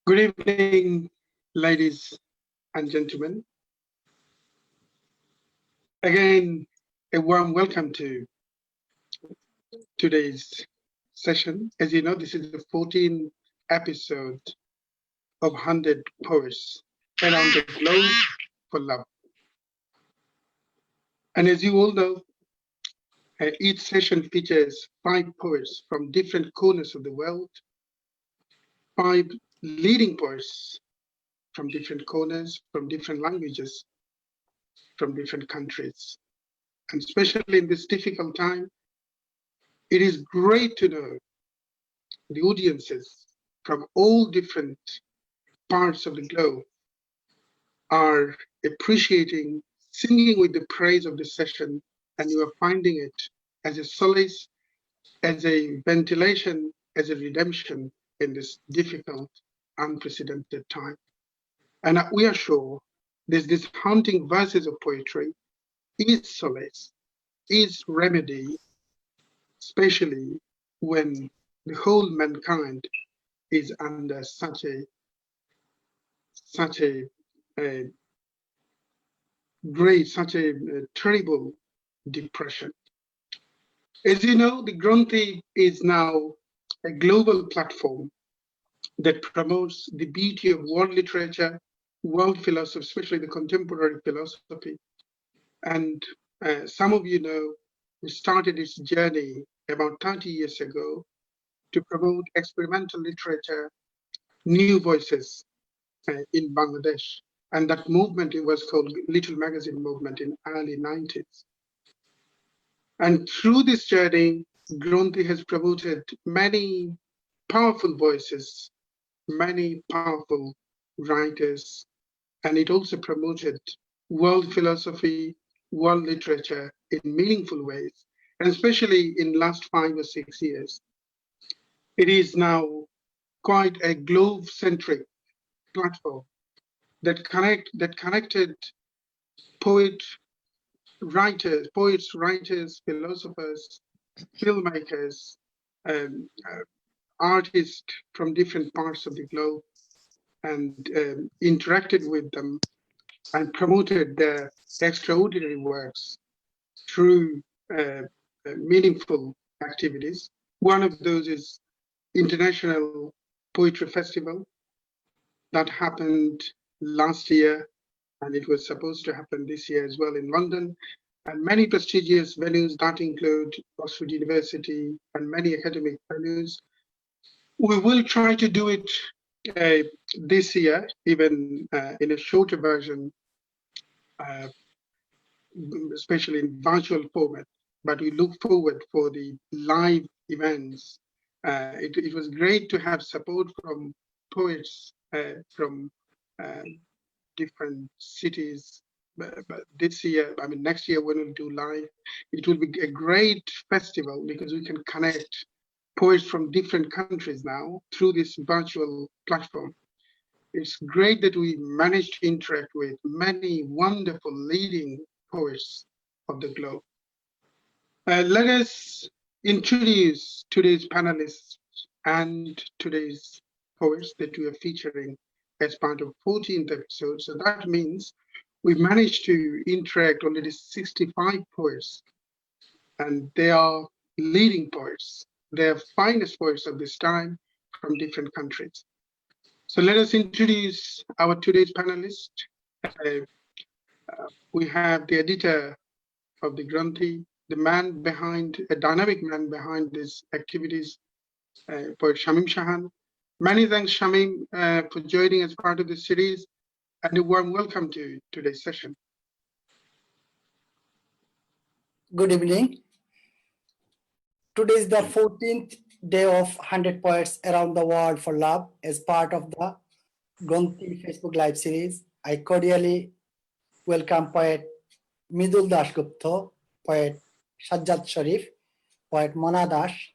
Good evening, ladies and gentlemen. Again, a warm welcome to today's session. As you know, this is the 14th episode of 100 Poets Around the Globe for Love. And as you all know, each session features 5 poets from different corners of the world, 5 leading poets from different corners, from different languages, from different countries. And especially in this difficult time, it is great to know the audiences from all different parts of the globe are appreciating, singing with the praise of the session, and you are finding it as a solace, as a ventilation, as a redemption in this difficult, unprecedented time. And we are sure this haunting verses of poetry is solace, is remedy, especially when the whole mankind is under such a terrible depression. As you know, the Gronthee is now a global platform that promotes the beauty of world literature, world philosophy, especially the contemporary philosophy. And some of you know, we started this journey about 30 years ago to promote experimental literature, new voices in Bangladesh. And that movement, it was called Little Magazine Movement in early 90s. And through this journey, Gronthee has promoted many powerful voices, many powerful writers, and it also promoted world philosophy, world literature in meaningful ways, and especially in last 5 or 6 years. It is now quite a globe-centric platform that connected poets, writers, philosophers, filmmakers, artists from different parts of the globe, and interacted with them and promoted their extraordinary works through meaningful activities. One of those is International Poetry Festival that happened last year, and it was supposed to happen this year as well in London, and many prestigious venues that include Oxford University and many academic venues. We will try to do it this year, even in a shorter version, especially in virtual format, but we look forward for the live events. It was great to have support from poets from different cities. But this year, I mean, next year when we'll do live, it will be a great festival because we can connect poets from different countries now through this virtual platform. It's great that we managed to interact with many wonderful leading poets of the globe. Let us introduce today's panelists and today's poets that we are featuring as part of 14th episode. So that means we managed to interact already 65 poets, and they are leading poets. They are finest poets of this time from different countries. So let us introduce our today's panelists. We have the editor of the Gronthee, the man behind, a dynamic man behind these activities, poet Shamim Shahan. Many thanks, Shamim, for joining as part of this series, and a warm welcome to today's session. Good evening. Today is the 14th day of 100 Poets Around the World for Love as part of the Gronthee Facebook Live series. I cordially welcome poet Mridul Dasgupta, poet Sazzad Sharif, poet Mona Dash,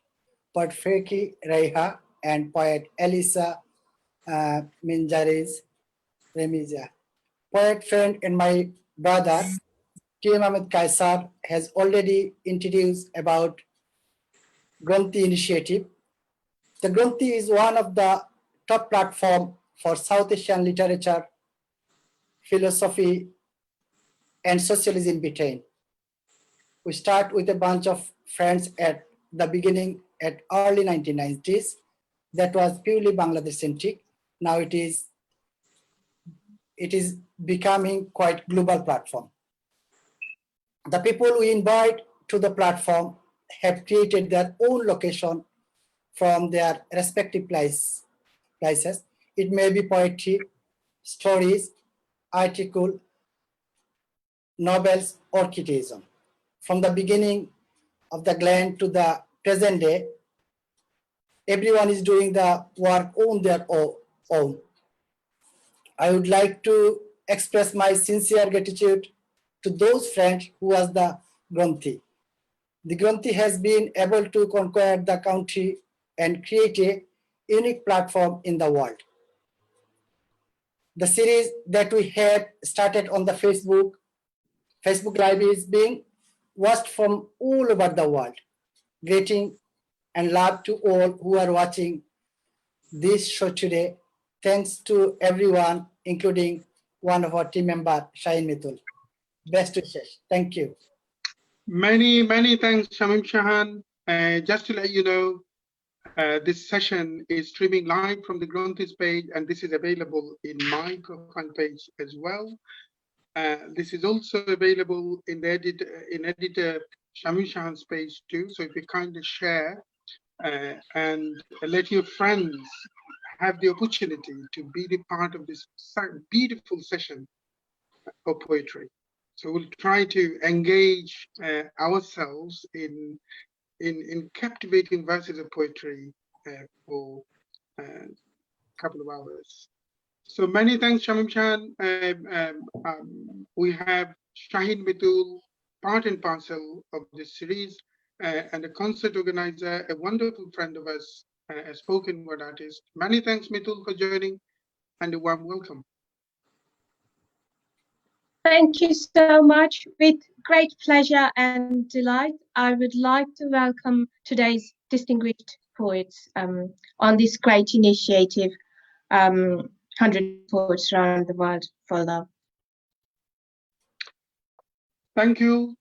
poet Freke Raiha, and poet Alicia Minjarez Ramirez. Poet friend and my brother, T M Ahmed Kaysher, has already introduced about Gronthee initiative. The Gronthee is one of the top platform for South Asian literature, philosophy, and sociology in Britain. We start with a bunch of friends at the beginning at early 1990s. That was purely Bangladesh centric. Now it is becoming quite global platform. The people we invite to the platform have created their own location from their respective places. It may be poetry, stories, article, novels, or criticism. From the beginning of the Glen to the present day, everyone is doing the work on their own. I would like to express my sincere gratitude to those friends who was the Gronthee. The Gronthee has been able to conquer the country and create a unique platform in the world. The series that we had started on the Facebook Live is being watched from all over the world. Greeting and love to all who are watching this show today. Thanks to everyone, including one of our team member, Shaheen Mitul. Best wishes. Thank you. Many thanks, Shamim Shahan. Just to let you know, this session is streaming live from the Gronthee's page, and this is available in my profile page as well. This is also available in the editor Shamim Shahan's page too. So if you kindly share and let your friends have the opportunity to be the part of this beautiful session of poetry. So we'll try to engage ourselves in captivating verses of poetry for a couple of hours. So many thanks, Shamim Shahan. We have Shaheen Mitul, part and parcel of this series, and a concert organizer, a wonderful friend of us, a spoken word artist. Many thanks, Mitul, for joining, and a warm welcome. Thank you so much. With great pleasure and delight, I would like to welcome today's distinguished poets on this great initiative, 100 Poets Around the World for Love. Thank you.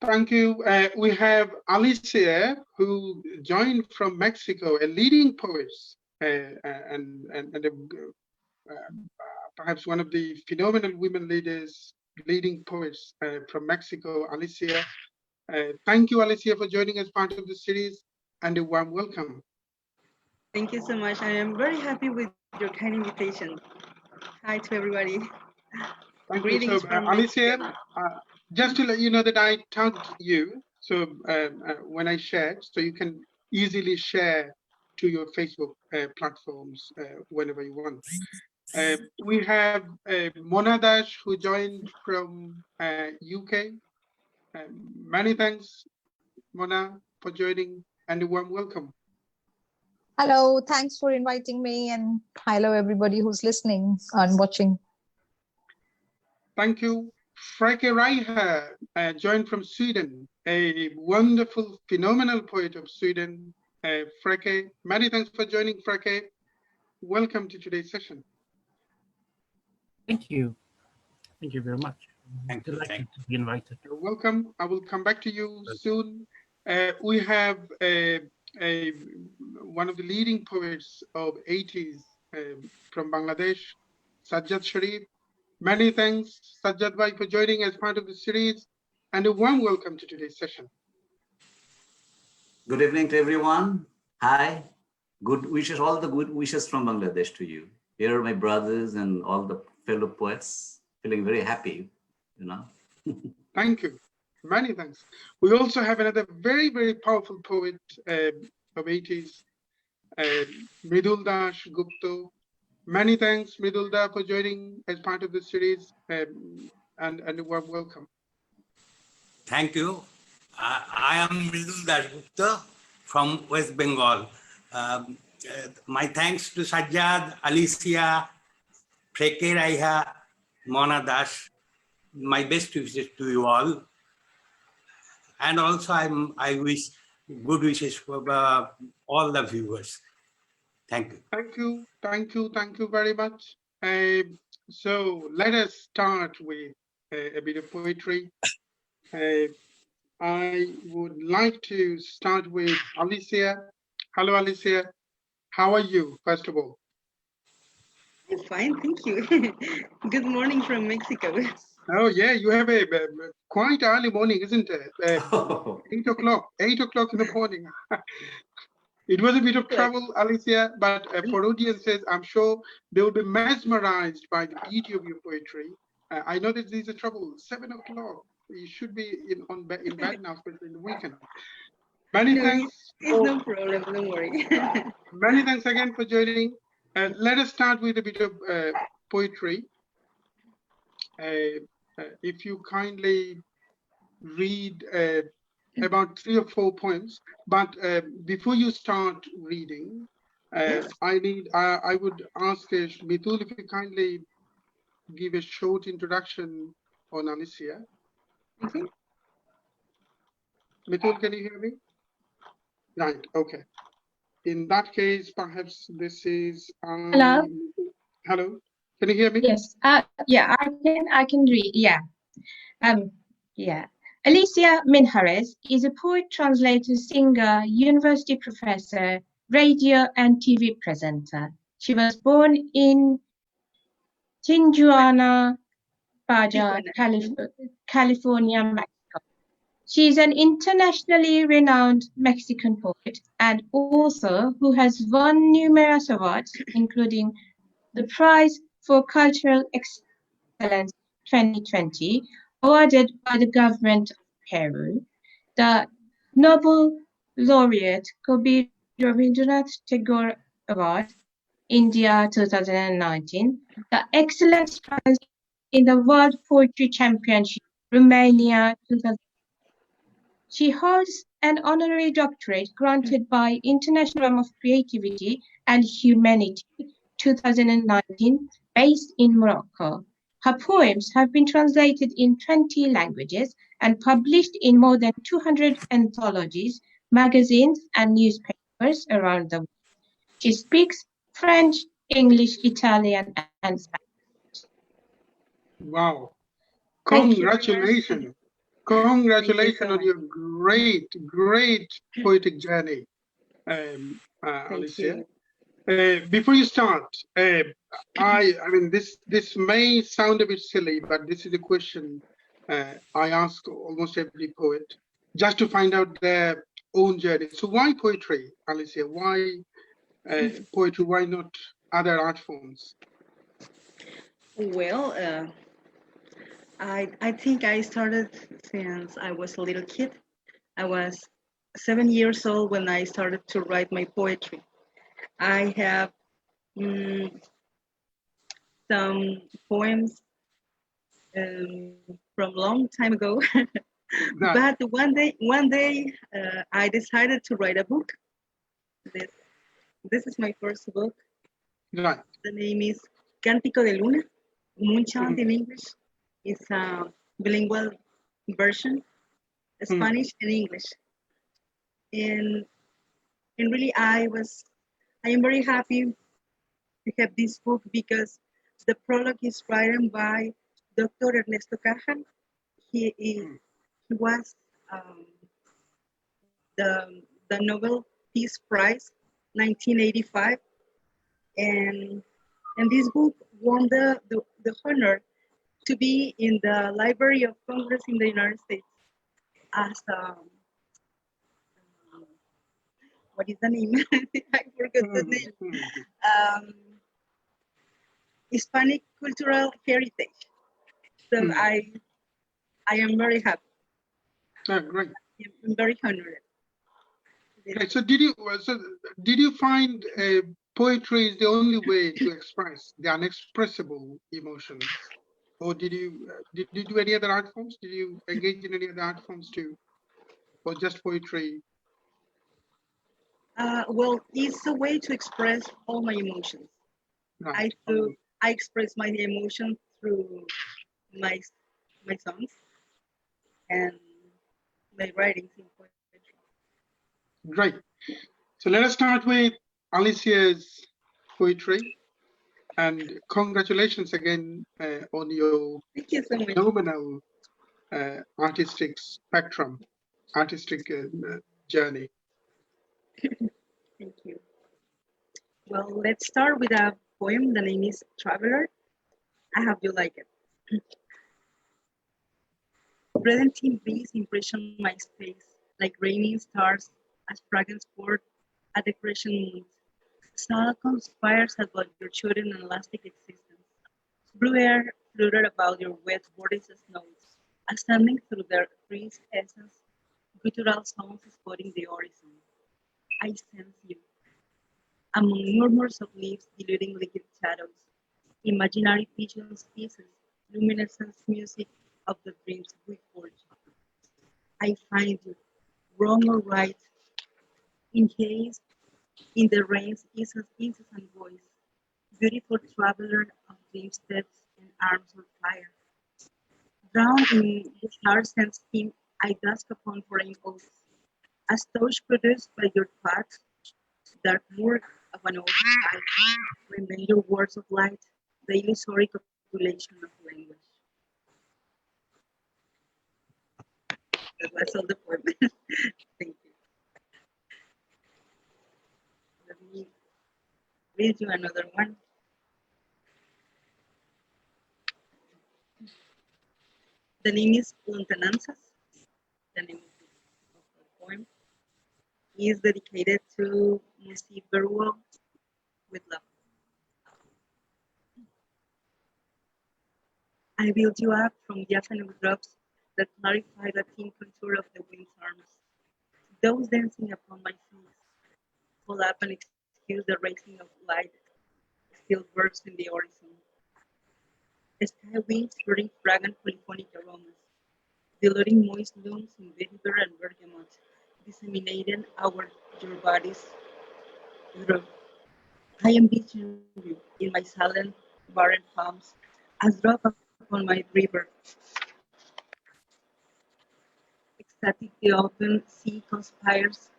We have Alicia, who joined from Mexico, a leading poet and perhaps one of the phenomenal women leaders, leading poets from Mexico, Alicia. Thank you, Alicia, for joining as part of the series, and a warm welcome. Thank you so much. I am very happy with your kind invitation. Hi to everybody. Thank Greetings you. So, from Alicia, just to let you know that I tagged you, so when I shared, so you can easily share to your Facebook platforms whenever you want. We have Mona Dash, who joined from UK. Many thanks, Mona, for joining, and a warm welcome. Hello, thanks for inviting me, and hello everybody who's listening and watching. Thank you. Freke Raiha joined from Sweden, a wonderful, phenomenal poet of Sweden. Freke, many thanks for joining, Freke. Welcome to today's session. Thank you. Thank you very much. Thank you. Delighted to be invited. You're welcome. I will come back to you soon. We have one of the leading poets of 80s from Bangladesh, Sazzad Sharif. Many thanks, Sazzad Bhai, for joining as part of the series, and a warm welcome to today's session. Good evening to everyone. Hi. Good wishes, all the good wishes from Bangladesh to you. Here are my brothers and all the fellow poets, feeling very happy, you know. Thank you. Many thanks. We also have another very powerful poet of 80s, Mridul Dasgupta. Many thanks, Mridul Da, for joining as part of the series, and a warm welcome. Thank you. I am Mridul Dasgupta from West Bengal. My thanks to Sazzad, Alicia, Freke Raiha, Mona Dash. My best wishes to you all. And also I wish good wishes for all the viewers. Thank you. Thank you very much. So let us start with a bit of poetry. I would like to start with Alicia. Hello, Alicia. How are you, first of all? I'm fine, thank you. Good morning from Mexico. Oh, yeah, you have a quite early morning, isn't it? 8 o'clock, 8 o'clock in the morning. It was a bit of trouble, Alicia, but for audiences, I'm sure they will be mesmerized by the beauty of your poetry. I know that there's a trouble, 7 o'clock. You should be in bed now, especially in the weekend. Many No, thanks. it's no problem, don't worry. Many thanks again for joining. Let us start with a bit of poetry. If you kindly read about 3 or 4 poems, but before you start reading, I would ask Mitul if you kindly give a short introduction on Alicia. Okay. Mitul, can you hear me? Right, okay. In that case, perhaps this is Hello. Hello, can you hear me? Yes. Yeah, I can read. Yeah. Yeah. Alicia Minjarez is a poet, translator, singer, university professor, radio and TV presenter. She was born in Tijuana, Baja, California, Mexico. She is an internationally renowned Mexican poet and author who has won numerous awards, including the Prize for Cultural Excellence 2020, awarded by the government of Peru, the Nobel Laureate Kobi Rabindranath Tagore Award, India 2019, the Excellence Prize in the World Poetry Championship, Romania 2000. She holds an honorary doctorate granted by International Forum of Creativity and Humanity 2019, based in Morocco. Her poems have been translated in 20 languages and published in more than 200 anthologies, magazines, and newspapers around the world. She speaks French, English, Italian, and Spanish. Wow. Thank you very much. Congratulations. Congratulations so on your great, great poetic journey, Thank Alicia. you. Before you start, I mean, this may sound a bit silly, but this is a question I ask almost every poet, just to find out their own journey. So why poetry, Alicia? Why poetry? Why not other art forms? Well, I think I started since I was a little kid. I was 7 years old when I started to write my poetry. I have some poems from long time ago, but one day I decided to write a book. This is my first book. Right. The name is Cántico de Luna, Moonchant in English. It's a bilingual version, Spanish and English. And really I am very happy to have this book because the prologue is written by Dr. Ernesto Cajan. He was the Nobel Peace Prize 1985, and this book won the honor to be in the Library of Congress in the United States as what is the name? I forgot the name. Hispanic cultural heritage. So I am very happy. Great. I'm very honored. Right. So did you find poetry is the only way to express the unexpressible emotions, or did you do any other art forms? Did you engage in any other art forms too, or just poetry? Well, it's a way to express all my emotions. Right. I express my emotions through my songs and my writings in poetry. Great. So let us start with Alicia's poetry. And congratulations again on your Thank you so much. phenomenal artistic spectrum, artistic journey. Thank you. Well, let's start with a poem. The name is Traveler. I hope you like it. Redemptive breeze impression my space, like raining stars as fragrance poured at the crescent moons. Salt conspires about your children and elastic existence. Blue air floated about your wet bodies as notes, ascending through the tree's essence, guttural sounds spotting the horizon. I sense you. Among murmurs of leaves diluting liquid shadows, imaginary pigeons pieces, luminescence music of the dreams we forge. I find you, wrong or right, in haze, in the rain's incessant voice, beautiful traveler of dream steps and arms on fire. Drowned in the stars and steam, I dusk upon foreign oaths, as touch produced by your path, dark work of an old sky, remain your words of light, the illusory copulation of language. That was all the poem. Thank you. Let me read you another one. The name is Lontananzas. The name of the poem is dedicated to Musi Beruo with love. I built you up from diaphanous drops that clarify the thin contour of the wind's arms. Those dancing upon my face, pull up and excuse the racing of light still bursts in the horizon. Sky winds burning fragrant polyphonic aromas, diluting moist blooms in vetiver and bergamot, disseminating your bodies through. I envision you in my silent, barren palms, as drop upon my river. Ecstatic the open sea conspires,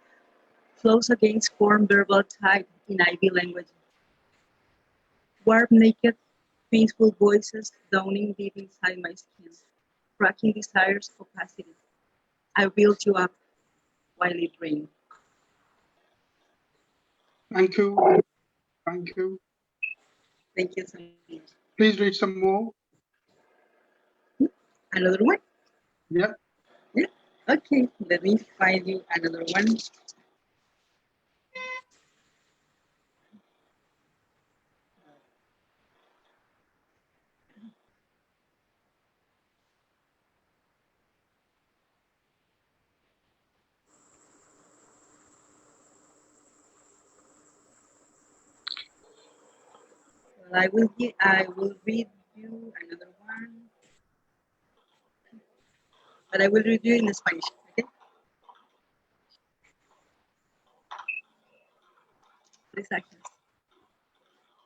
flows against form verbal tide in ivy language. Warp naked, painful voices dawning deep inside my skin, cracking desire's opacity. I build you up while it rains. Thank you. Thank you. Thank you so much. Please read some more. Another one? Yeah. Yeah. Okay, let me find you another one. Well, I will read you another one, but I will read you in Spanish. Okay. Presagios.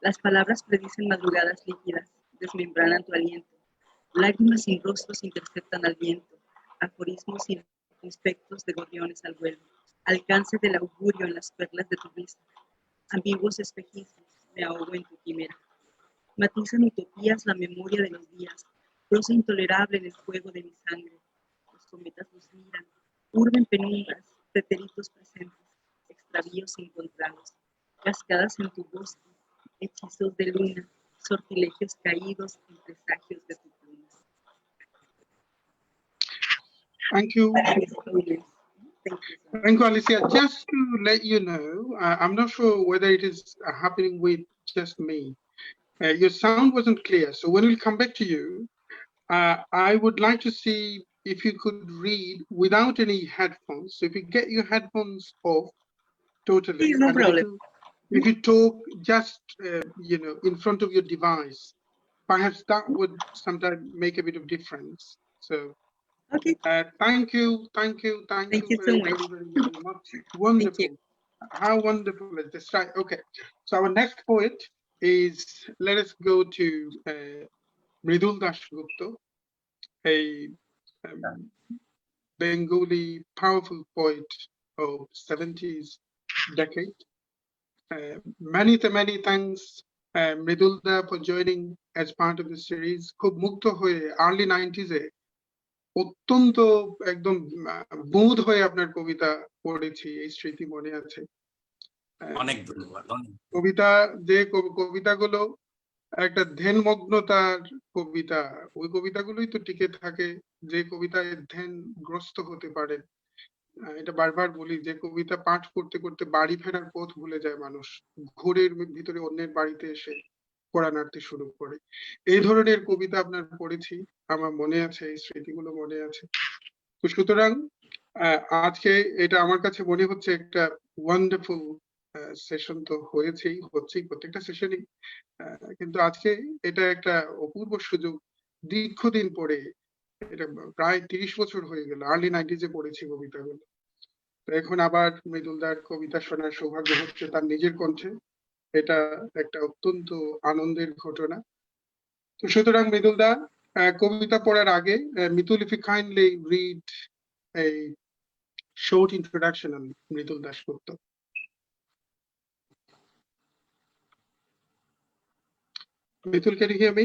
Las palabras predicen madrugadas líquidas, desmembranan tu aliento. Lágrimas sin rostros interceptan al viento. Aforismos circunspectos de gorriones al vuelo. Alcance del augurio en las perlas de tu vista. Ambiguos espejismos, me ahogo en tu quimera. Matizan utopías la memoria de los días. Prosa intolerable en el fuego de mi sangre. Los cometas nos miran. Urben penumbras, pretéritos presentes. Extravíos encontrados. Cascadas en tu bosque. Hechizos de luna. Sortilegios caídos en presagios de tu pluma. Thank you. Thank you, Alicia. Just to let you know, I'm not sure whether it is happening with just me. Your sound wasn't clear. So when we come back to you, I would like to see if you could read without any headphones. So if you get your headphones off totally, No problem. If you talk just, in front of your device, perhaps that would sometimes make a bit of difference. So, okay. Thank you very, so much. very much. Wonderful. How wonderful is this? Right. Okay. So our next poet is, let us go to Mridul Dasgupta, a Bengali powerful poet of 70s decade. Many thanks Mridul da for joining as part of the series. খুব মুগ্ধ হয়ে early 90s এ অত্যন্ত একদম বোধ হয়ে আপনার কবিতা পড়েছি, এই স্মৃতি মনে আছে। অনেক ধন্যবাদ। কবিতা যে কবিতাগুলো একটা ধ্যানমগ্নতার কবিতা, ওই কবিতাগুলোই তো টিকে থাকে। যে কবিতায় ধ্যানগ্রস্ত হতে পারে, এটা বারবার বলি, যে কবিতা পাঠ করতে করতে বাড়ি ফেরার পথ ভুলে যায় মানুষ, ঘোরের ভিতরে অন্যের বাড়িতে এসে পড়া নাড়তে শুরু করে। এই ধরনের কবিতা আপনার পড়েছি, আমার মনে আছে, এই স্মৃতিগুলো মনে আছে। তো সুতরাং আজকে এটা আমার কাছে মনে হচ্ছে একটা ওয়ান্ডারফুল সেশন তো হচ্ছেই প্রত্যেকটা সেশনই, কিন্তু আজকে এটা একটা অপূর্ব সুযোগ। দীর্ঘদিন পরে, এটা প্রায় 30 বছর হয়ে গেল, আর্লি 90s এ পড়েছি কবিতাগুলো। তো এখন আবার মৃদুলদার কবিতা শোনার সৌভাগ্য হচ্ছে তার নিজের কণ্ঠে, এটা একটা অত্যন্ত আনন্দের ঘটনা। তো সুতরাং মৃদুলদা, কবিতা পড়ার আগে, Mitul, if you kindly read a short introduction on Mridul Dasgupta. Mitul, can you hear me?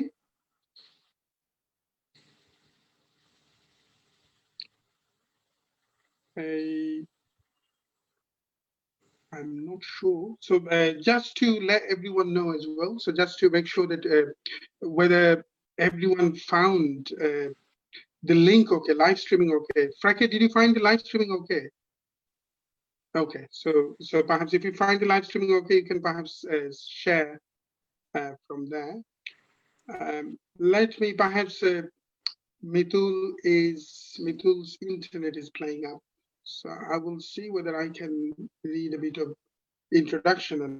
I'm not sure. So just to let everyone know as well, so just to make sure that whether everyone found the link okay, live streaming okay. Freke, did you find the live streaming okay? Okay, so perhaps if you find the live streaming okay, you can perhaps share from there. Let me perhaps, Mitul's internet is playing up, so I will see whether I can read a bit of introduction on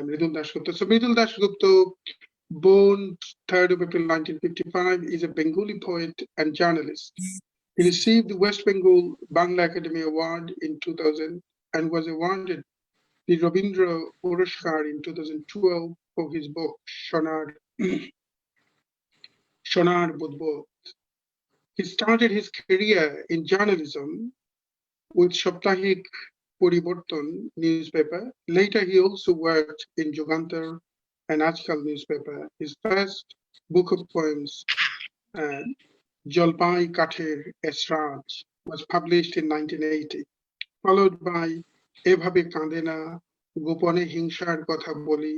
Mridul Dasgupta. So Mridul Dasgupta, born 3rd of April 1955, is a Bengali poet and journalist. He received the West Bengal Bangla Academy Award in 2000 and was awarded the Rabindra Puraskar in 2012 for his book Shonar Budbod. He started his career in journalism with Saptahik Poriborton newspaper. Later, he also worked in Jugantar and Ajkal newspaper. His first book of poems, Jolpai Kater Esraj, was published in 1980, followed by Ebhabe Kandena, Gopone Hingshar Kotha Boli,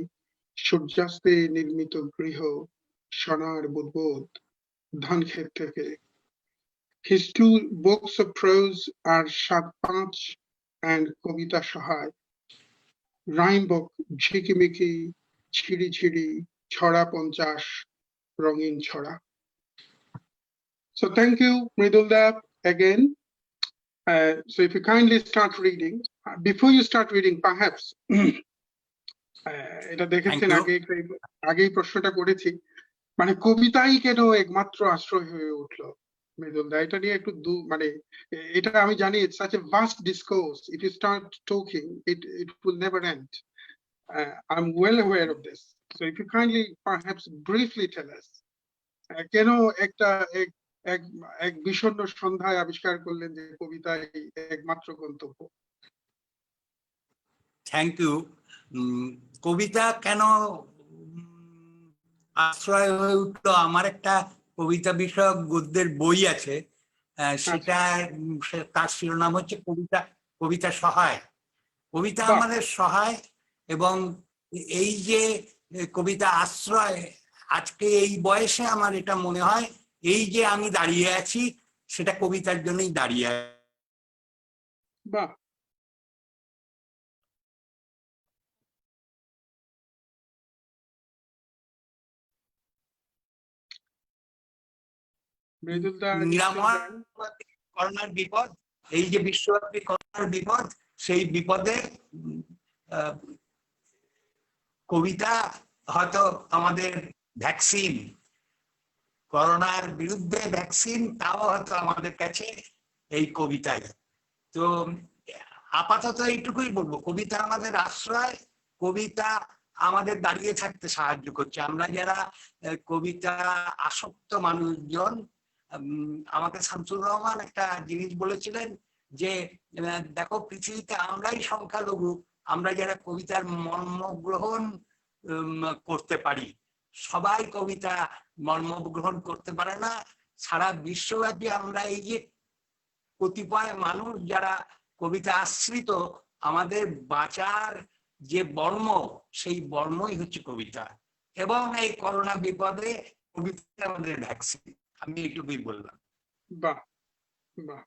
Surjaste Nirmito Griho, Shonar Budbod, Dhankhet Theke. His two books of prose are Shat Panch and Kobita Shahai. Rhyme book Jhikimiki, Chiri Chiri, Chora Ponchash, Rongin Chora. So thank you, Mridulda, again. So if you kindly start reading, before you start reading, perhaps, এটা দেখেছেন আগেই প্রশ্নটা করেছি, মানে কবিতাই কেন একমাত্র আশ্রয় হয়ে উঠলো মৃদুলদা, এটা নিয়ে একটু মানে এটা আমি জানি, it's such a vast discourse. If you start talking, it will never end. I'm well aware of this. So if you kindly perhaps briefly tell us, কেন একটা এক বিষণ্ণ সন্ধ্যায় আবিষ্কার করলেন যে কবিতাই একমাত্র গন্তব্য? Thank you. কবিতা কেন আশ্রয় হয়ে উঠলো, আমার একটা কবিতা বিষয়ক গদ্যের বই আছে, সেটা তার শিরোনাম হচ্ছে কবিতা সহায়। কবিতা আমাদের সহায়, এবং এই যে কবিতা আশ্রয়, আজকে এই বয়সে আমার এটা মনে হয়, এই যে আমি দাঁড়িয়ে আছি সেটা কবিতার জন্যই দাঁড়িয়ে আছি। বাহ, করোনার বিপদ, এই যে বিশ্বব্যাপী করোনার বিপদ, সেই বিপদে কবিতা হয়তো আমাদের ভ্যাকসিন, করোনার বিরুদ্ধে ভ্যাকসিন, তাও হয়তো আমাদের কাছে এই কবিতাই। তো আপাতত এইটুকুই বলবো, কবিতা আমাদের আশ্রয়, কবিতা আমাদের দাঁড়িয়ে থাকতে সাহায্য করছে। আমরা যারা কবিতা আসক্ত মানুষজন, আমাকে শামসুর রহমান একটা জিনিস বলেছিলেন যে দেখো, পৃথিবীতে আমরাই সংখ্যালঘু, আমরা যারা কবিতার মর্ম গ্রহণ করতে পারি। সবাই কবিতা মর্ম গ্রহণ করতে পারে না। সারা বিশ্বব্যাপী আমরা এই যে কতিপয় মানুষ যারা কবিতা আশ্রিত, আমাদের বাঁচার যে বর্ম, সেই বর্মই হচ্ছে কবিতা। এবং এই করোনা বিপদে কবিতা আমাদের ভ্যাকসিন। আমি এইটুকুই বললাম। বাহ বাহ,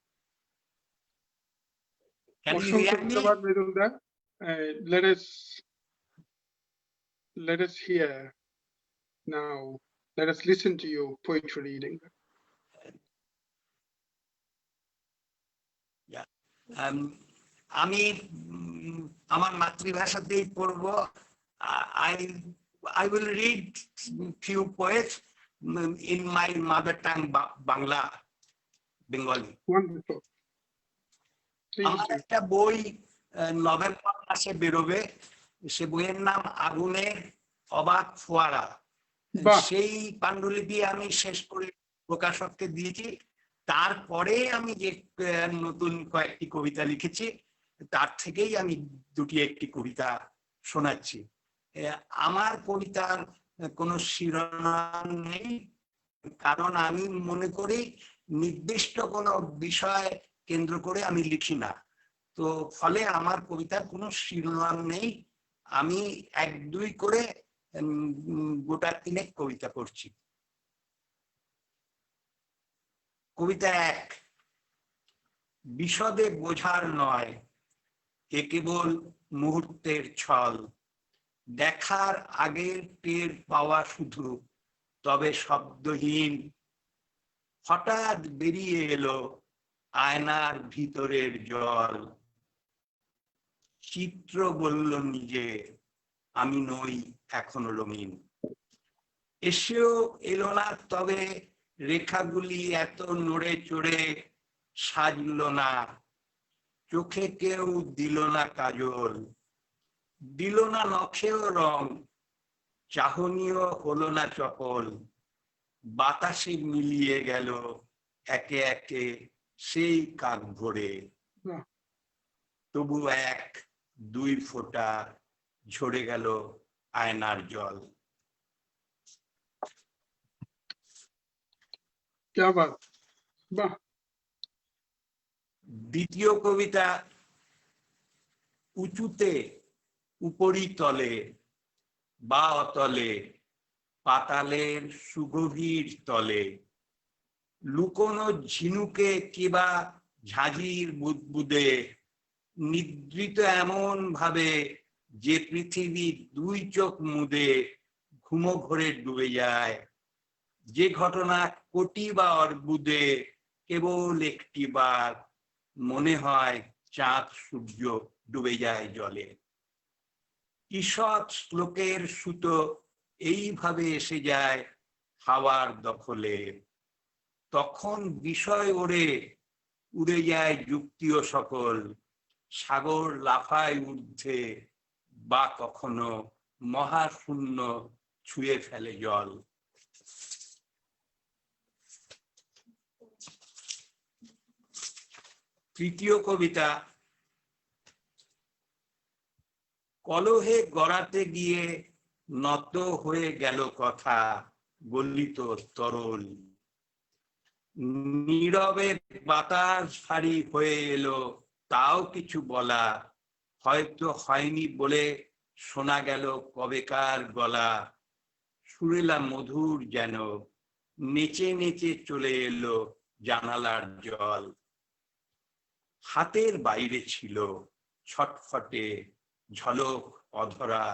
Can you অসংখ্য hear me? ধন্যবাদ মৃদুল দা। Let us hear now. Let us listen to your poetry reading. আমি আমার মাতৃভাষাতেই পড়ব। I will read few poets in my mother tongue, Bangla, Bengali. Wonderful. আমার একটা বই নভেম্বর মাসে বেরোবে, সে বইয়ের নাম আগুনের অবাক ফোয়ারা। সেই পাণ্ডুলিপি আমি শেষ করে প্রকাশককে দিয়েছি। তারপরে আমি যে নতুন কয়েকটি কবিতা লিখেছি, তার থেকেই আমি দুটি একটি কবিতা শোনাচ্ছি। আমার কবিতার কোনো শিরোনাম নেই, কারণ আমি মনে করি নির্দিষ্ট কোনো বিষয় কেন্দ্র করে আমি লিখি না। তো ফলে আমার কবিতার কোনো শিরোনাম নেই। আমি এক দুই করে গোটা তিনেক কবিতা করছি। কবিতা এক। বিশদে বোঝার নয়, এ কেবল মুহূর্তের ছল, দেখার আগের টের পাওয়া শুধু, তবে শব্দহীন। হঠাৎ বেরিয়ে এলো আয়নার ভিতরের জল, চিত্র বলল নিজে, আমি নই এখনো রঙিন। এসেও এলো না তবে রেখাগুলি এত নড়ে চড়ে সাজলো না, চোখে কেউ দিল না কাজল, দিল না নখেও রং, চাহনিও হলো না চপল। বাতাসে মিলিয়ে গেল একে একে সেই কাক ভরে, তবু এক দুই ফোঁটা ঝরে গেল আয়নার জল। দ্বিতীয় কবিতা। উঁচুতে উপরিতলে বা অতলে, পাতালের সুগভীর তলে, লুকোনো ঝিনুকে কিবা ঝাঁঝির বুদবুদে, নিদ্রিত এমন ভাবে যে পৃথিবী দুই চোখ মুদে ঘুমো ঘোরে ডুবে যায়, যে ঘটনা কোটি বা অর্বুদে কেবল একটি বার মনে হয় চাঁদ সূর্য ডুবে যায় জলে। ঈষৎ শ্লোকের সুতো এইভাবে এসে যায় হাওয়ার দখলে, তখন বিষয় ওড়ে উড়ে যায় যুক্তিও সকল, সাগর লাফায় ঊর্ধ্বে বা কখনো মহাশূন্য ছুঁয়ে ফেলে জল। তৃতীয় কবিতা। কলহে গড়াতে গিয়ে নত হয়ে গেল কথা, গলিত তরল, নীরবে বাতাস ভারী হয়ে এলো, তাও কিছু বলা হয়তো হয়নি বলে শোনা গেল কবেকার গলা, সুরেলা মধুর যেন নেচে নেচে চলে এলো জানালার জল। হাতের বাইরে ছিল ছটফটে ঝলক অধরা,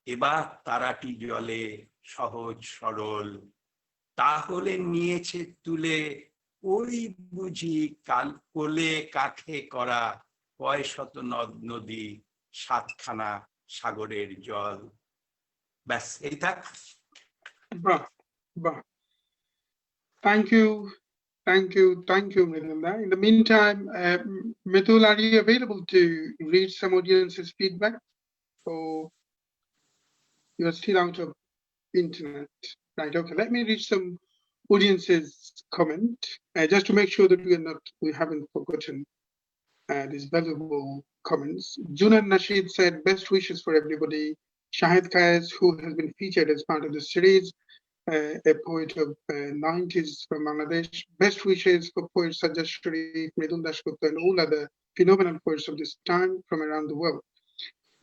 এবার তারাটি জলে সহজ সরল, তাহলে নিয়েছে তুলে ওই বুঝি কাল কোলে কাঠে করা কয়শত নদ নদী, সাতখানা সাগরের জল। ব্যাস এই থাক। বাহ বাহ, thank you, Mridul. In the meantime, Mitul, are you available to read some audience's feedback, or you are still out of internet? Right, okay, let me read some audience's comment, just to make sure that we haven't forgotten these valuable comments. Junan Nasheed said, best wishes for everybody. Shahid Kayes, who has been featured as part of the series, a poet of 90s from Bangladesh. Best wishes for poets Sazzad Sharif, Mridul Dasgupta, and all other phenomenal poets of this time from around the world.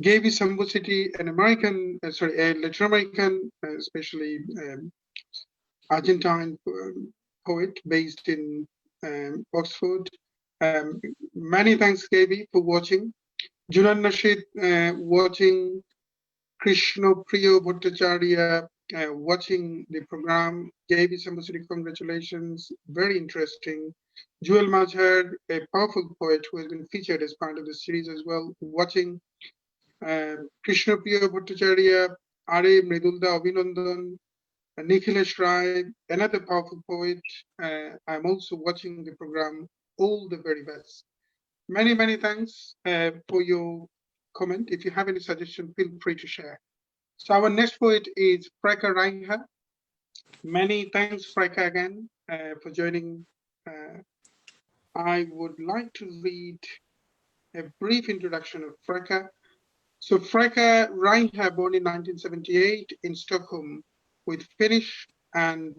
Gaby Sambosity, an American, a Latin American, especially Argentine poet based in Oxford. Many thanks, Gaby, for watching. Junan Nasheed watching. Krishna Priyo Bhattacharya watching the program. Gaby Sambosity, congratulations. Very interesting. Jewel Mazhar, a powerful poet who has been featured as part of the series as well, watching. Krishna Priya Bhattacharya, Are Mridulda Abhinandan, Nikhilesh Rai, another powerful poet. I'm also watching the program. All the very best. Many, many thanks for your comment. If you have any suggestion, feel free to share. So our next poet is Freke Raiha. Many thanks, Freke, again for joining. I would like to read a brief introduction of Freke. So Freke Raiha, born in 1978 in Stockholm, with Finnish and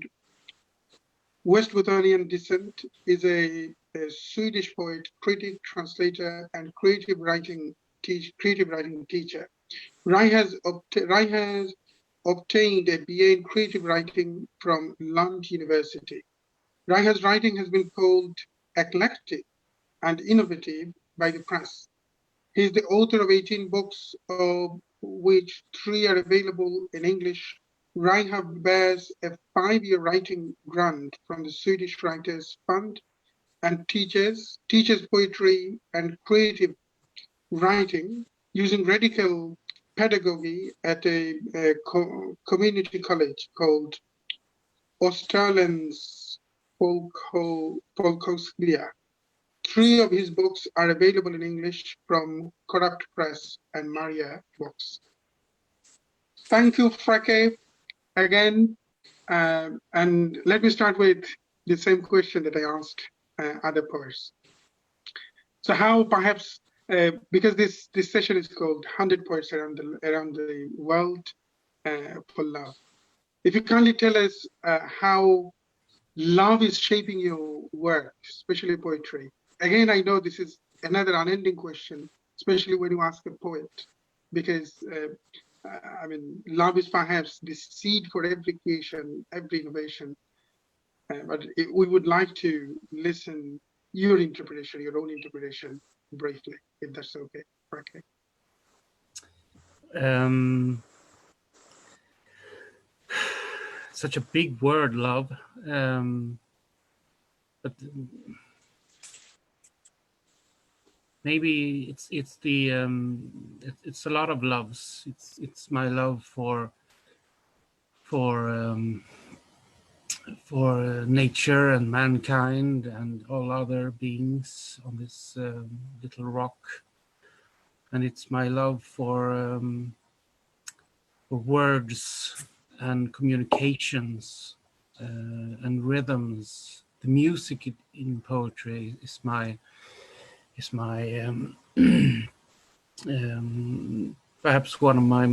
West Bhuthanian descent, is a Swedish poet, critic, translator, and creative writing teacher. Rai has obtained a BA in creative writing from Lund University. Raiha's writing has been called eclectic and innovative by the press. He is the author of 18 books, of which 3 are available in English. Raiha bears a 5-year writing grant from the Swedish Writers Fund and teaches poetry and creative writing using radical pedagogy at a community college called Österlens Folkhögskola. 3 of his books are available in English from Corrupt Press and Maria Books. Thank you, Freke, again. And let me start with the same question that I asked other poets. So how perhaps, because this session is called 100 Poets Around the World for Love. If you kindly tell us how love is shaping your work, especially poetry. Again, I know this is another unending question, especially when you ask a poet, because I mean, love is perhaps the seed for every creation, every innovation. But we would like to listen your interpretation, your own interpretation, briefly, if that's okay. Okay. Such a big word, love. But maybe it's the it's a lot of loves. It's my love for nature and mankind and all other beings on this little rock, and it's my love for words and communications and rhythms. The music in poetry is my perhaps one of my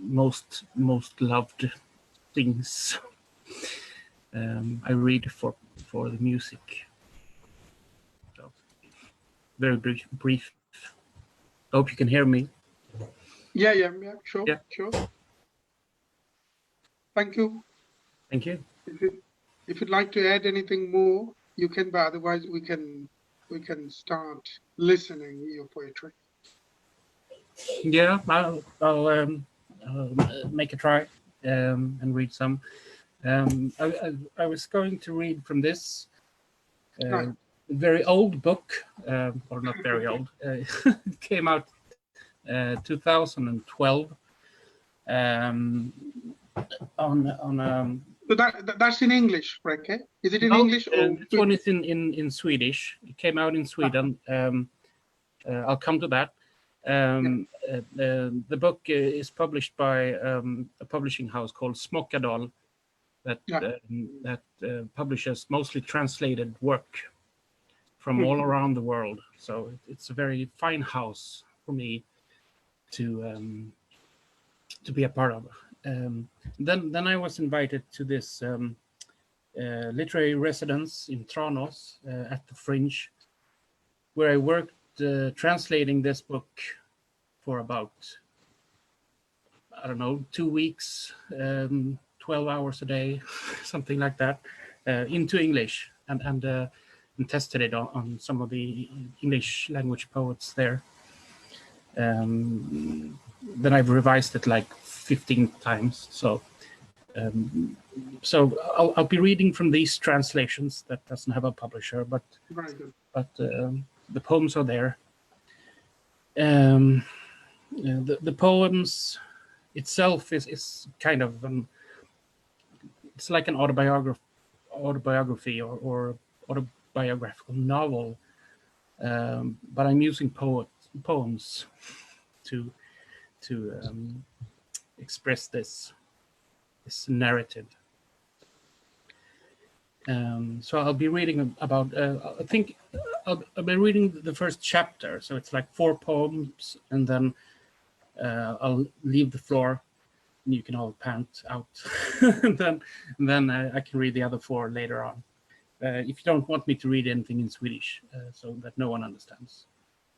most loved things. I read for the music. So, very brief. I hope you can hear me. Yeah, sure, Yeah. sure. Thank you. Thank you. If you'd like to add anything more, you can, but otherwise we can start listening your poetry. Yeah, I'll make a try and read some. I was going to read from this very old book, or not very old. It came out 2012. So that's in English, Freke? Is it in English or this one is in Swedish. It came out in Sweden. I'll come to that. The book is published by a publishing house called Smockadal that publishes mostly translated work from all around the world. So it's a very fine house for me to to be a part of. Then I was invited to this literary residence in Tranås at the Fringe, where I worked translating this book for about, I don't know, 2 weeks, 12 hours a day, something like that, into English, and tested it on some of the English language poets there. Then I've revised it like 15 times. So I'll be reading from these translations that doesn't have a publisher, but the poems are there. The poems itself is kind of it's like an autobiography or autobiographical novel, but I'm using poems to express this narrative. So I'll be reading about, I think I'll be reading the first chapter. So it's like 4 poems, and then I'll leave the floor and you can all pant out. and then I can read the other 4 later on. If you don't want me to read anything in Swedish, so that no one understands,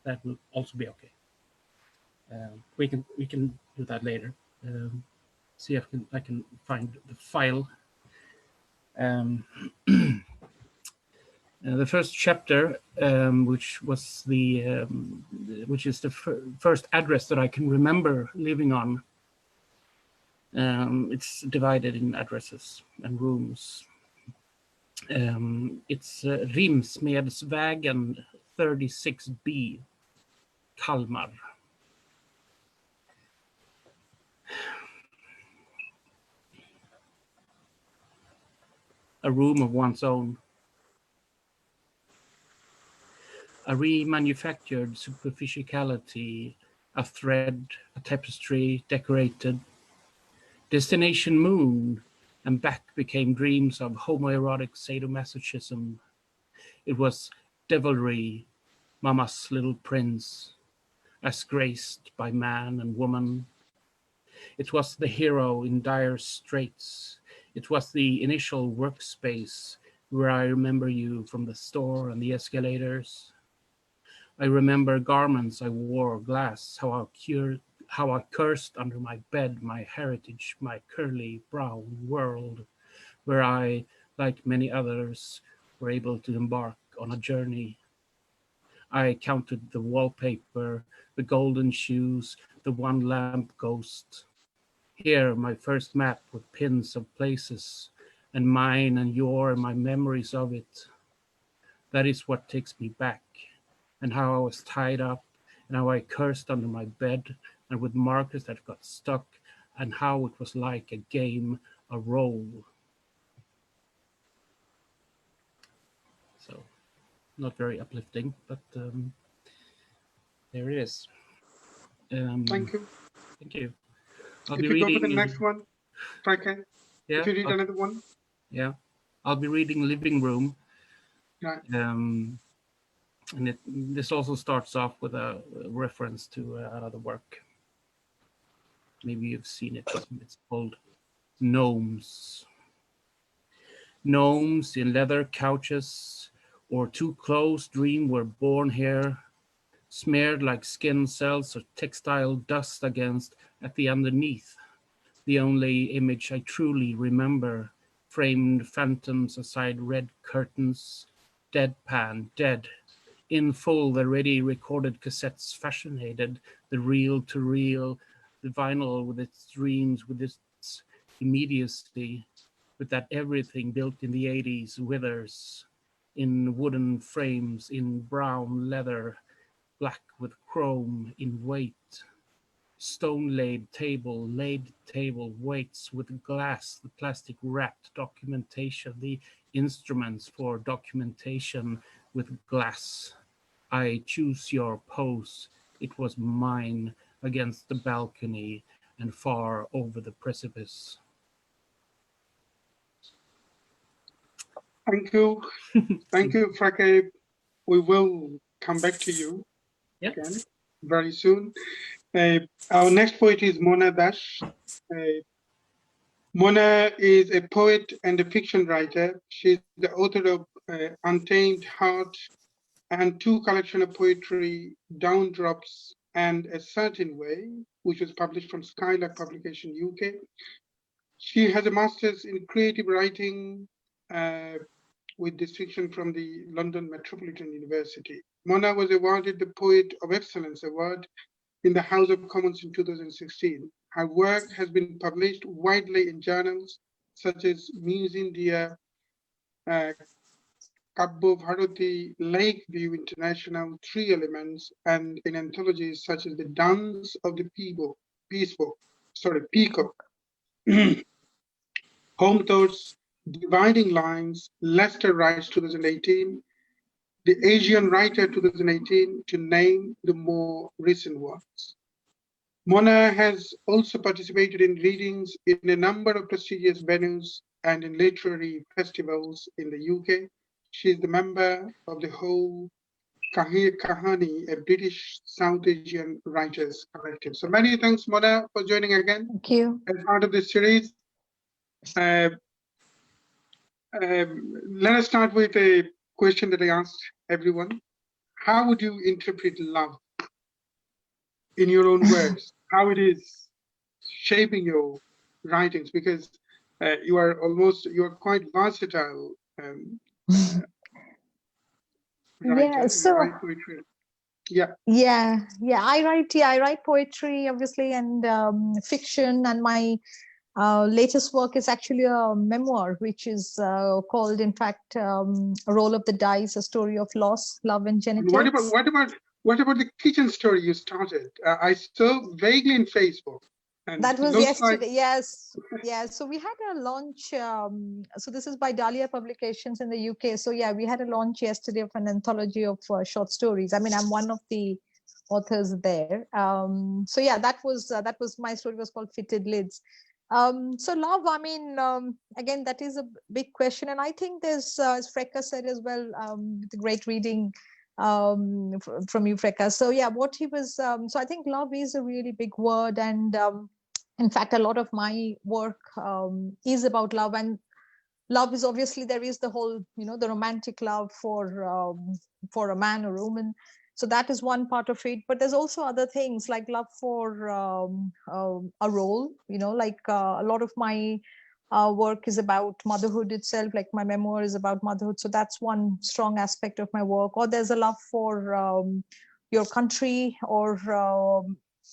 that will also be okay. We can do that later. See if I can find the file. The first chapter, which is the first address that I can remember living on. It's divided in addresses and rooms. It's Rimsmedsvägen 36B, Kalmar. A room of one's own. A remanufactured superficiality, a thread, a tapestry decorated. Destination moon, and back became dreams of homoerotic sadomasochism. It was devilry, Mama's little prince, as graced by man and woman. It was the hero in dire straits. It was the initial workspace where I remember you from the store and the escalators. I remember garments I wore, glass, how I cursed under my bed, my heritage, my curly brown world, where I, like many others, were able to embark on a journey. I counted the wallpaper, the golden shoes, the one lamp ghost. Here, my first map with pins of places, and mine and your and my memories of it. That is what takes me back, and how I was tied up, and how I cursed under my bed, and with markers that got stuck, and how it was like a game, a role. So, not very uplifting, but there it is. Thank you. Thank you. If you go to the next one, Freke, yeah, if you read another one. Yeah, I'll be reading Living Room. Right. And this also starts off with a reference to another work. Maybe you've seen it. It's called Gnomes. Gnomes in leather couches, or too close dream were born here, smeared like skin cells or textile dust against at the underneath. The only image I truly remember, framed phantoms aside red curtains, deadpan, dead. In full, the ready recorded cassettes fascinated, the reel-to-reel, the vinyl with its dreams, with its immediacy, with that everything built in the 80s withers, in wooden frames, in brown leather, black with chrome, in weight. Stone-laid table weights with glass, the plastic wrapped documentation, the instruments for documentation with glass. I choose your pose. It was mine against the balcony and far over the precipice. Thank you. Thank you, Freke. We will come back to you again very soon. Our next poet is Mona Dash. Mona is a poet and a fiction writer. She's the author of Untamed Heart and two collections of poetry, Downdrops and A Certain Way, which was published from Skylark Publication UK. She has a master's in creative writing with distinction from the London Metropolitan University. Mona was awarded the Poet of Excellence Award in the House of Commons in 2016. Her work has been published widely in journals such as Muse India, Kabbo Bharati, Lakeview International, Three Elements, and in anthologies such as The Dance of the Peacock, Home Thoughts, Dividing Lines, Leicester Rise 2018, The Asian Writer 2018, to name the more recent ones. Mona has also participated in readings in a number of prestigious venues and in literary festivals in the UK. She is the member of the whole Kahani, a British South Asian writers collective. So many thanks, Mona, for joining again. Thank you. As part of this series. Let us start with a question that I asked everyone. How would you interpret love in your own words? How it is shaping your writings? Because you are quite versatile writer. Yeah, so You write poetry. Yeah. I write poetry, obviously, and fiction, and my latest work is actually a memoir, which is called, in fact, A Roll of the Dice, a story of loss, love, and genetics. What about the kitchen story you started? I saw vaguely in Facebook. And that was yesterday. Yes. So we had a launch. So this is by Dahlia Publications in the UK. So yeah, we had a launch yesterday of an anthology of short stories. I mean, I'm one of the authors there. So yeah, that was my story was called Fitted Lids. So love, I mean, again, that is a big question. And I think there's, as Freke said as well, the great reading from you, Freke. So yeah, what he was, so I think love is a really big word. And in fact, a lot of my work is about love. And love is obviously, there is the whole, the romantic love for a man or woman. So that is one part of it, but there's also other things like love for a role, like a lot of my work is about motherhood itself, like my memoir is about motherhood. So that's one strong aspect of my work. Or there's a love for your country or,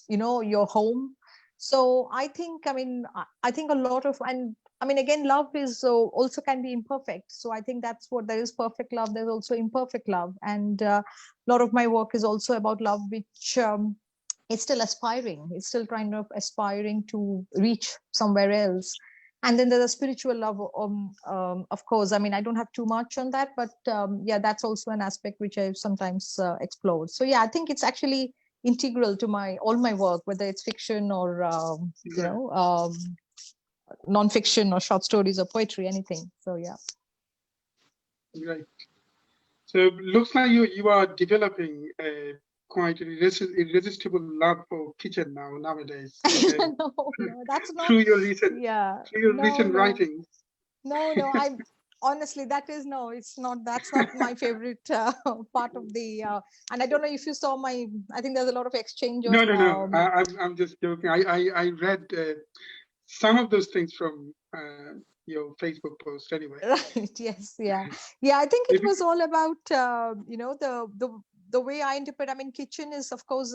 your home. So I think, I think a lot of, and I mean, again, love is also can be imperfect. So I think that's what there is perfect love. There's also imperfect love. And a lot of my work is also about love, which is still aspiring. It's still kind of aspiring to reach somewhere else. And then there's a spiritual love, of course. I mean, I don't have too much on that, but yeah, that's also an aspect which I've sometimes explored. So yeah, I think it's actually integral to all my work, whether it's fiction or, non-fiction or short stories or poetry, anything. So yeah. Right. So looks like you are developing quite irresistible love for kitchen nowadays. No, that's not through your recent writings. No, I honestly, it's not. That's not my favorite part of the. And I don't know if you saw my. I think there's a lot of exchange. No. I'm just joking. I read some of those things from your Facebook post anyway. Right. Yes. Yeah. I think it was all about the way I interpret. I mean, kitchen is, of course,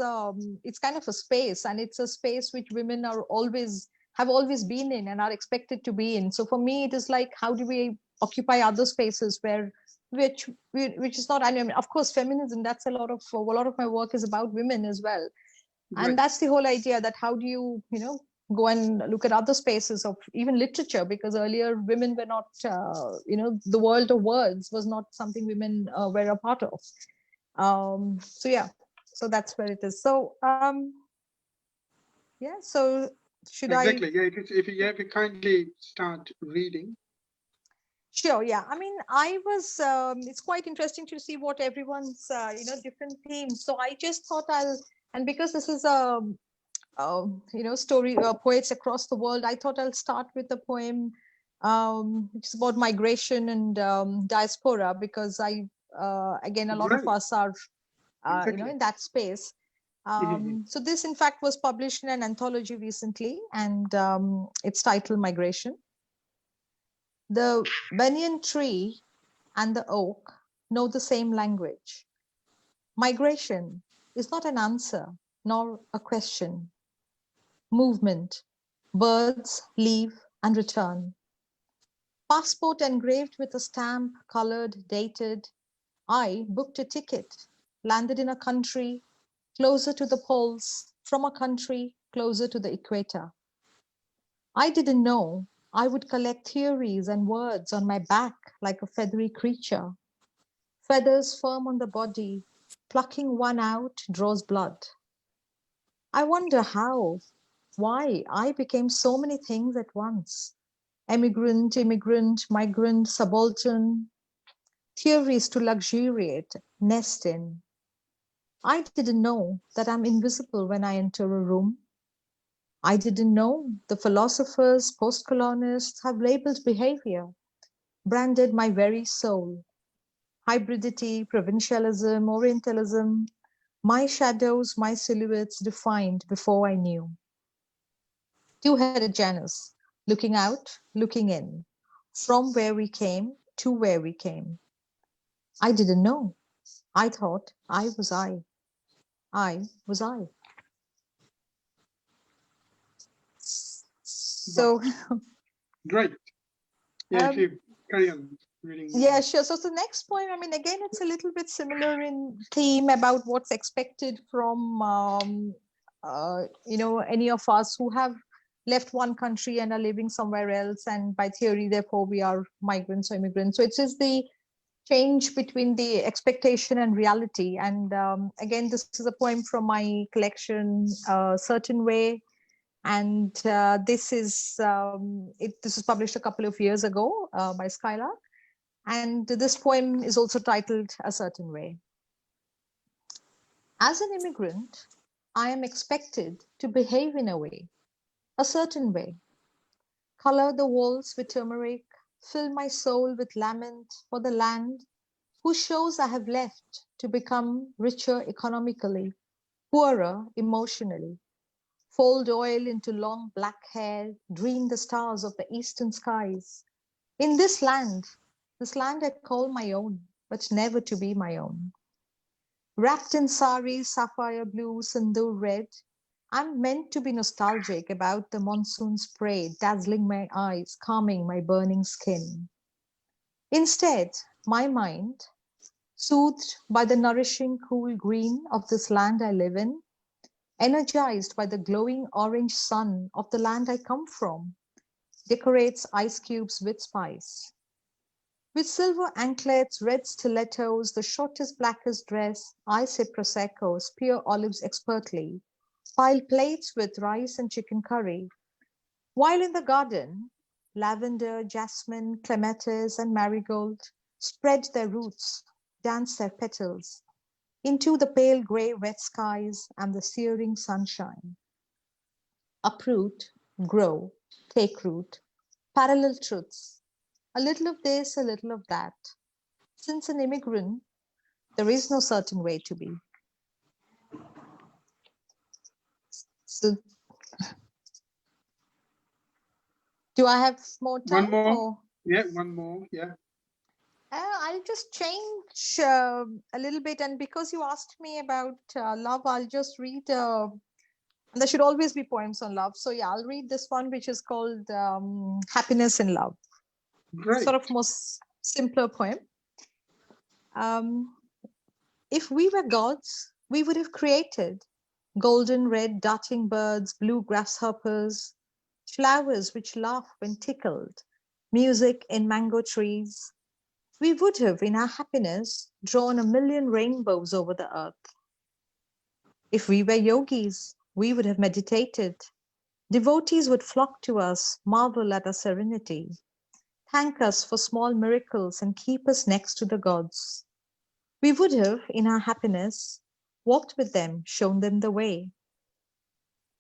it's kind of a space, and it's a space which women have always been in and are expected to be in. So for me, it is like, how do we occupy other spaces which is not. I mean, of course, feminism. That's a lot of my work is about women as well, and Right. that's the whole idea. That how do you go and look at other spaces of even literature, because earlier women were not, the world of words was not something women were a part of. So yeah, so that's where it is. So yeah, so should exactly. Yeah, if you kindly start reading. Sure. Yeah. I mean, I was. It's quite interesting to see what everyone's, different themes. So I just thought and because this is a poets across the world, I thought I'll start with a poem which is about migration and diaspora, because again, a lot of Great. us are, Exactly. in that space. So this, in fact, was published in an anthology recently, and it's titled Migration. The banyan tree and the oak know the same language. Migration is not an answer, nor a question. Movement, birds leave and return. Passport engraved with a stamp, colored, dated. I booked a ticket, landed in a country closer to the poles, from a country closer to the equator. I didn't know I would collect theories and words on my back like a feathery creature. Feathers firm on the body, plucking one out draws blood. I wonder how, why I became so many things at once. Emigrant, immigrant, migrant, subaltern, theories to luxuriate, nest in. I didn't know that I'm invisible when I enter a room. I didn't know the philosophers, post-colonists have labeled behavior, branded my very soul. Hybridity, provincialism, Orientalism, my shadows, my silhouettes defined before I knew. Two-headed Janus, looking out, looking in, from where we came to where we came. I didn't know. I thought I was I. I was I. So, Great. Yeah, if you carry on reading. yeah, sure. So the next point, I mean, again, it's a little bit similar in theme about what's expected from, any of us who have left one country and are living somewhere else. And by theory, therefore, we are migrants or immigrants. So it is the change between the expectation and reality. And again, this is a poem from my collection, Certain Way. And this is published a couple of years ago by Skylar. And this poem is also titled A Certain Way. As an immigrant, I am expected to behave in a certain way, color the walls with turmeric, fill my soul with lament for the land whose shores I have left to become richer economically, poorer emotionally, fold oil into long black hair, dream the stars of the eastern skies. In this land I call my own, but never to be my own. Wrapped in sari, sapphire blue, sindoor red, I'm meant to be nostalgic about the monsoon spray, dazzling my eyes, calming my burning skin. Instead, my mind, soothed by the nourishing cool green of this land I live in, energized by the glowing orange sun of the land I come from, decorates ice cubes with spice. With silver anklets, red stilettos, the shortest, blackest dress, I sip prosecco, spear olives expertly, pile plates with rice and chicken curry. While in the garden, lavender, jasmine, clematis, and marigold spread their roots, dance their petals into the pale gray wet skies and the searing sunshine. Uproot, grow, take root, parallel truths, a little of this, a little of that. Since an immigrant, there is no certain way to be. So, do I have more time? One more. Or? Yeah, one more. Yeah. I'll just change a little bit. And because you asked me about love, I'll just read. There should always be poems on love. So yeah, I'll read this one, which is called Happiness in Love. Great. Sort of most simpler poem. If we were gods, we would have created golden red darting birds, blue grasshoppers, flowers which laugh when tickled, music in mango trees. We would have, in our happiness, drawn a million rainbows over the earth. If we were yogis, we would have meditated. Devotees would flock to us, marvel at our serenity, thank us for small miracles and keep us next to the gods. We would have, in our happiness, walked with them, shown them the way.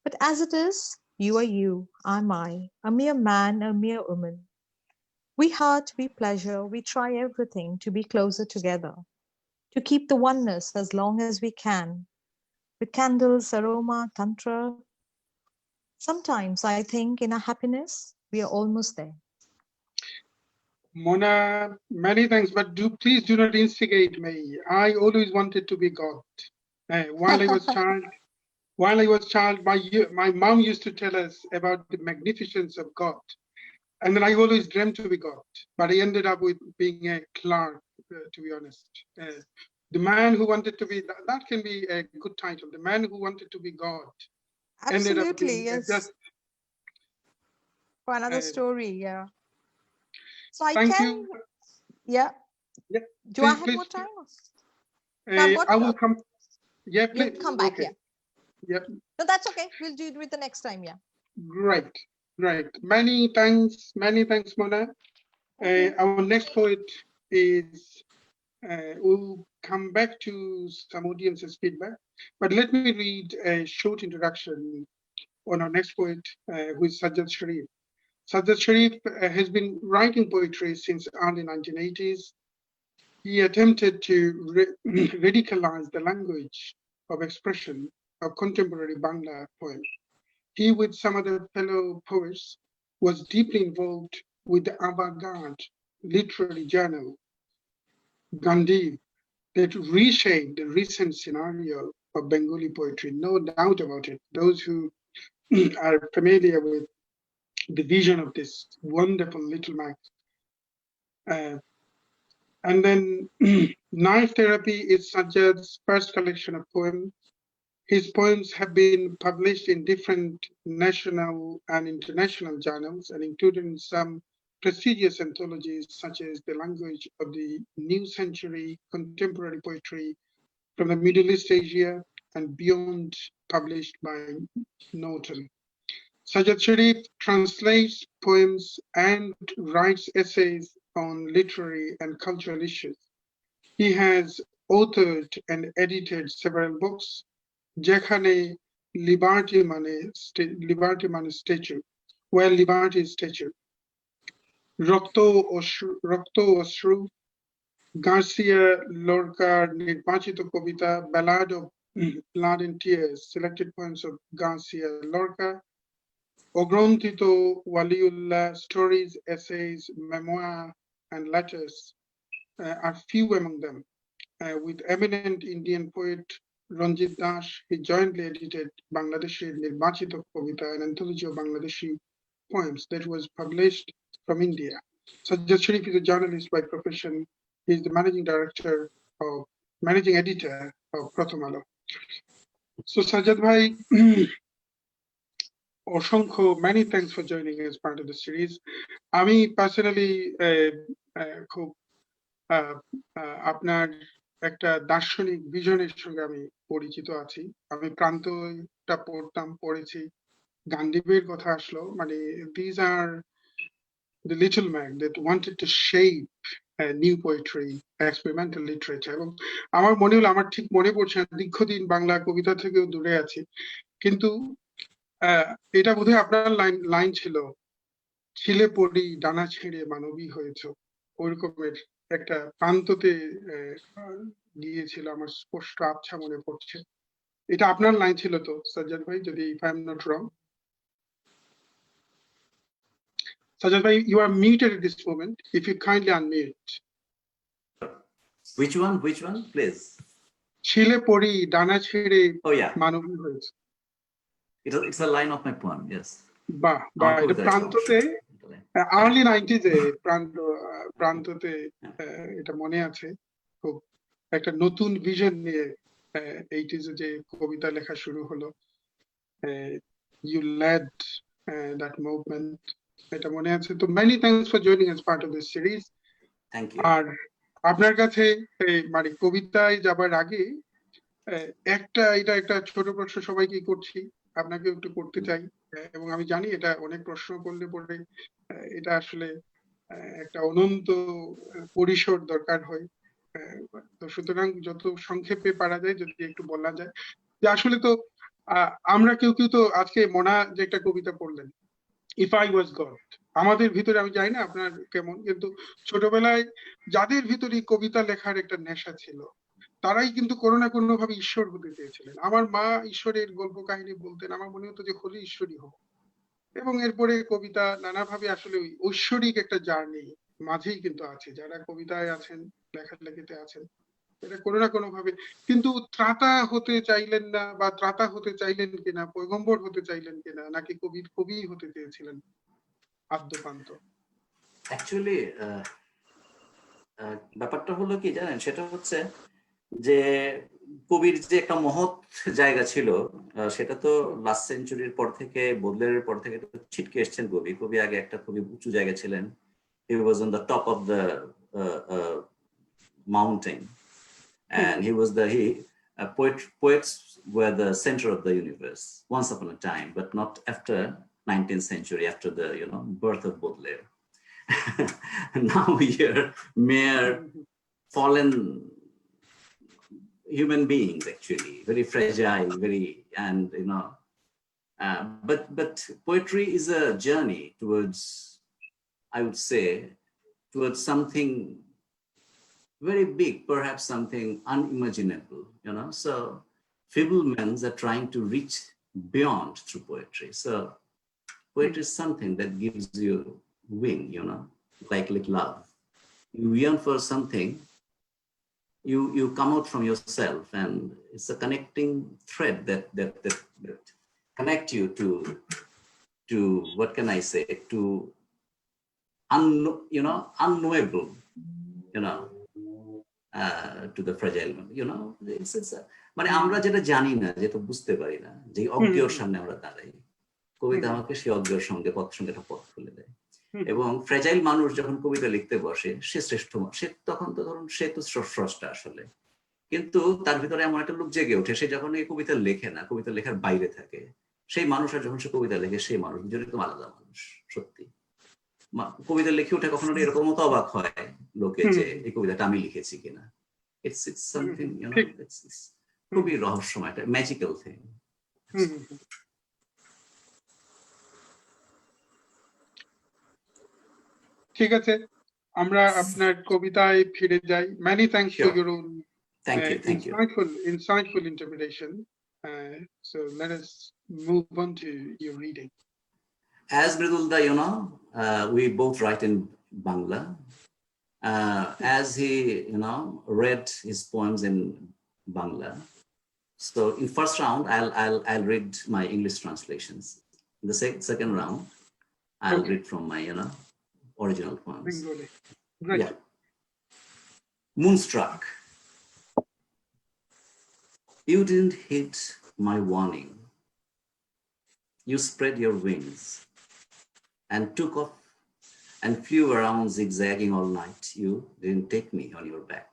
But as it is, you are you, I'm I, a mere man, a mere woman. We heart, we pleasure, we try everything to be closer together, to keep the oneness as long as we can. With candles, aroma, tantra. Sometimes I think in our happiness, we are almost there. Mona, many thanks, but please do not instigate me. I always wanted to be God. While I was child, my mom used to tell us about the magnificence of God, and then I always dreamt to be God. But I ended up with being a clerk, to be honest. The man who wanted to be that can be a good title. The man who wanted to be God ended up Absolutely, being yes. just. For another story, yeah. So I Thank can, you. yeah. Yeah. Do I have more time? No, I've got, I will come. Yeah, please. You'll come back, Okay. yeah. Yep. No, that's okay. We'll do it with the next time, yeah. Great. Many thanks, Mona. Our next poet is, we'll come back to some audience's feedback, but let me read a short introduction on our next poet, who is Sazzad Sharif. Sazzad Sharif has been writing poetry since early 1980s. He attempted to radicalize the language of expression of contemporary Bangla poem. He, with some other fellow poets, was deeply involved with the avant-garde literary journal, Gronthee, that reshaped the recent scenario of Bengali poetry, no doubt about it. Those who are familiar with the vision of this wonderful little man. And then Knife Therapy is Sajjad's first collection of poems. His poems have been published in different national and international journals and included in some prestigious anthologies such as The Language of the New Century, Contemporary Poetry from the Middle East, Asia, and Beyond, published by Norton. Sazzad Sharif translates poems and writes essays on literary and cultural issues. He has authored and edited several books, Jekhane Liberty Mane Statue, where Liberty is statue, Rokto Osru, Garcia Lorcar Nirpachito Kobita, Ballad of Blood and Tears, selected poems of Garcia Lorca, Gronthee Waliullah, stories, essays, memoir, and letters are few among them. With eminent Indian poet Ranjit Das, he jointly edited Bangladeshi Nirbachito Kavita, an anthology of Bangladeshi poems that was published from India. Sazzad Sharif is a journalist by profession. He is the managing editor of Pratham Alo. So Sazzad Bhai, Oshankho, many thanks for joining as part of the series. Ami personally খুব আপনার একটা দার্শনিক ভিশনের সঙ্গে আমি পরিচিত আছি। আমি প্রান্তটা পড়েছি, গান্ধীবের কথা আসলো, মানে these are the little man that wanted to shape new poetry, experimental literature. এবং আমার মনে হলো, আমার ঠিক মনে পড়ছে না, দীর্ঘদিন বাংলা কবিতা থেকেও দূরে আছি, কিন্তু এটা বোধহয় আপনার লাইন ছিল, ছিলে পড়ি ডানা ছেড়ে মানবী হয়েছ, ওরকমের একটা প্রান্ততে গিয়েছিল, আমার স্পষ্ট আবছা মনে পড়ছে। এটা আপনার লাইন ছিল তো সাজ্জাদ ভাই, যদি if I am not wrong? Sazzad bhai, you are muted at this moment. If you kindly unmute. Which one, please? ছিলে পড়ি ডানা ছেড়ে মানবী হয়েছে। It's a line of my poem, yes. বাহ, এটা প্রান্ততে early 90s এ প্রান্ততে এটা মনে আছে। খুব একটা নতুন ভিশন নিয়ে 80s এ যে কবিতা লেখা শুরু হলো, you led that movement, এটা মনে আছে। তো many thanks for joining as part of this series. Thank you. আর আপনার কাছে মানে কবিতায় যাবার আগে এটা একটা ছোট প্রশ্ন সবাইকে করছি, আপনাকে একটু করতে চাই, এবং আমি জানি এটা অনেক প্রশ্ন করলে পরে এটা আসলে একটা অনন্ত পরিসর দরকার হয়, তো সুতরাং যত সংক্ষেপে পারা যায় যদি একটু বলা যায় যে আসলে তো আমরা কেউ কেউ তো আজকে মোনা যে একটা কবিতা পড়লেন, ইফ আই ওয়াজ গড, আমাদের ভিতরে, আমি জানি না আপনার কেমন, কিন্তু ছোটবেলায় যাদের ভিতরে কবিতা লেখার একটা নেশা ছিল তারাই কিন্তু কোনো না কোনো ভাবে ঈশ্বর হতে চেয়েছিলেন। আমার মা ঈশ্বরের গল্প কাহিনী বলতেন, আমার মনে হতো যে হলে ঈশ্বরই হোক। এবং এরপরে কবিতা নানাভাবে আসলে ওই ঐশ্বরিক একটা জার্নি মাঝেই কিন্তু আছে, যারা কবিতায় আছেন, লেখালেখিতে আছেন, এটা কোনো না কোনো ভাবে। কিন্তু ত্রাতা হতে চাইলেন না, বা ত্রাতা হতে চাইলেন কিনা, পয়গম্বর হতে চাইলেন কিনা, নাকি কবির কবি হতে চেয়েছিলেন আদ্যপান্ত? অ্যাকচুয়ালি ব্যাপারটা হলো কি জানেন, সেটা হচ্ছে যে কবির যে একটা মহৎ জায়গা ছিল, সেটা তো লাস্ট সেঞ্চুরির পর থেকে, বদলের পর থেকে ছিটকে এসছেন কবি। কবি আগে একটা খুবই উঁচু জায়গা ছিলেন, he was on the top of the mountain, and he was the poets were the center of the universe once upon a time, but not after 19th century, after the birth of Baudelaire. Now we are mere fallen human beings, actually very fragile, and but poetry is a journey towards, I would say, towards something very big, perhaps something unimaginable, so feeble men are trying to reach beyond through poetry. So poetry is something that gives you wing, like love. You yearn for something, you come out from yourself, and it's a connecting thread that connect you to what can I say, to unknowable, to the fragile, it's মানে আমরা যেটা জানি না, যেটা বুঝতে পারি না, যে অজ্ঞের সামনে আমরা দাঁড়াই, কবিতা আমাকে সেই অজ্ঞের সঙ্গে একটা পথ খুলে দেয়। এবং ফ্রেজাইল মানুষ যখন কবিতা লিখতে বসে, সে শ্রেষ্ঠ, সে তখন তো ধরুন সে তো স্রষ্টা আসলে, কিন্তু তার ভিতরে এমন একটা লোক জেগে ওঠে, সে যখন এই কবিতা লেখে না, কবিতা লেখার বাইরে থাকে, সেই মানুষ আর যখন সে কবিতা লেখে, সেই মানুষ দুজন একদম আলাদা মানুষ। সত্যি কবিতা লিখে ওঠে কখনো এরকম মতো অবাক হয় লোকে যে এই কবিতাটা আমি লিখেছি কিনা। It's something, it's খুবই রহস্যময়, একটা ম্যাজিক্যাল থিং। ঠিক আছে, আমরা আপনার কবিতায় ফিরে যাই। Many thanks for your own insightful interpretation. So let us move on to your reading. As Mridul da, we both write in Bangla. As he, read his poems in Bangla, so in first round, I'll read my English translations. In the second round, I'll read from my, original poems. Bengali. Right. Yeah. Moonstruck. You didn't hit my warning. You spread your wings and took off and flew around zigzagging all night. You didn't take me on your back,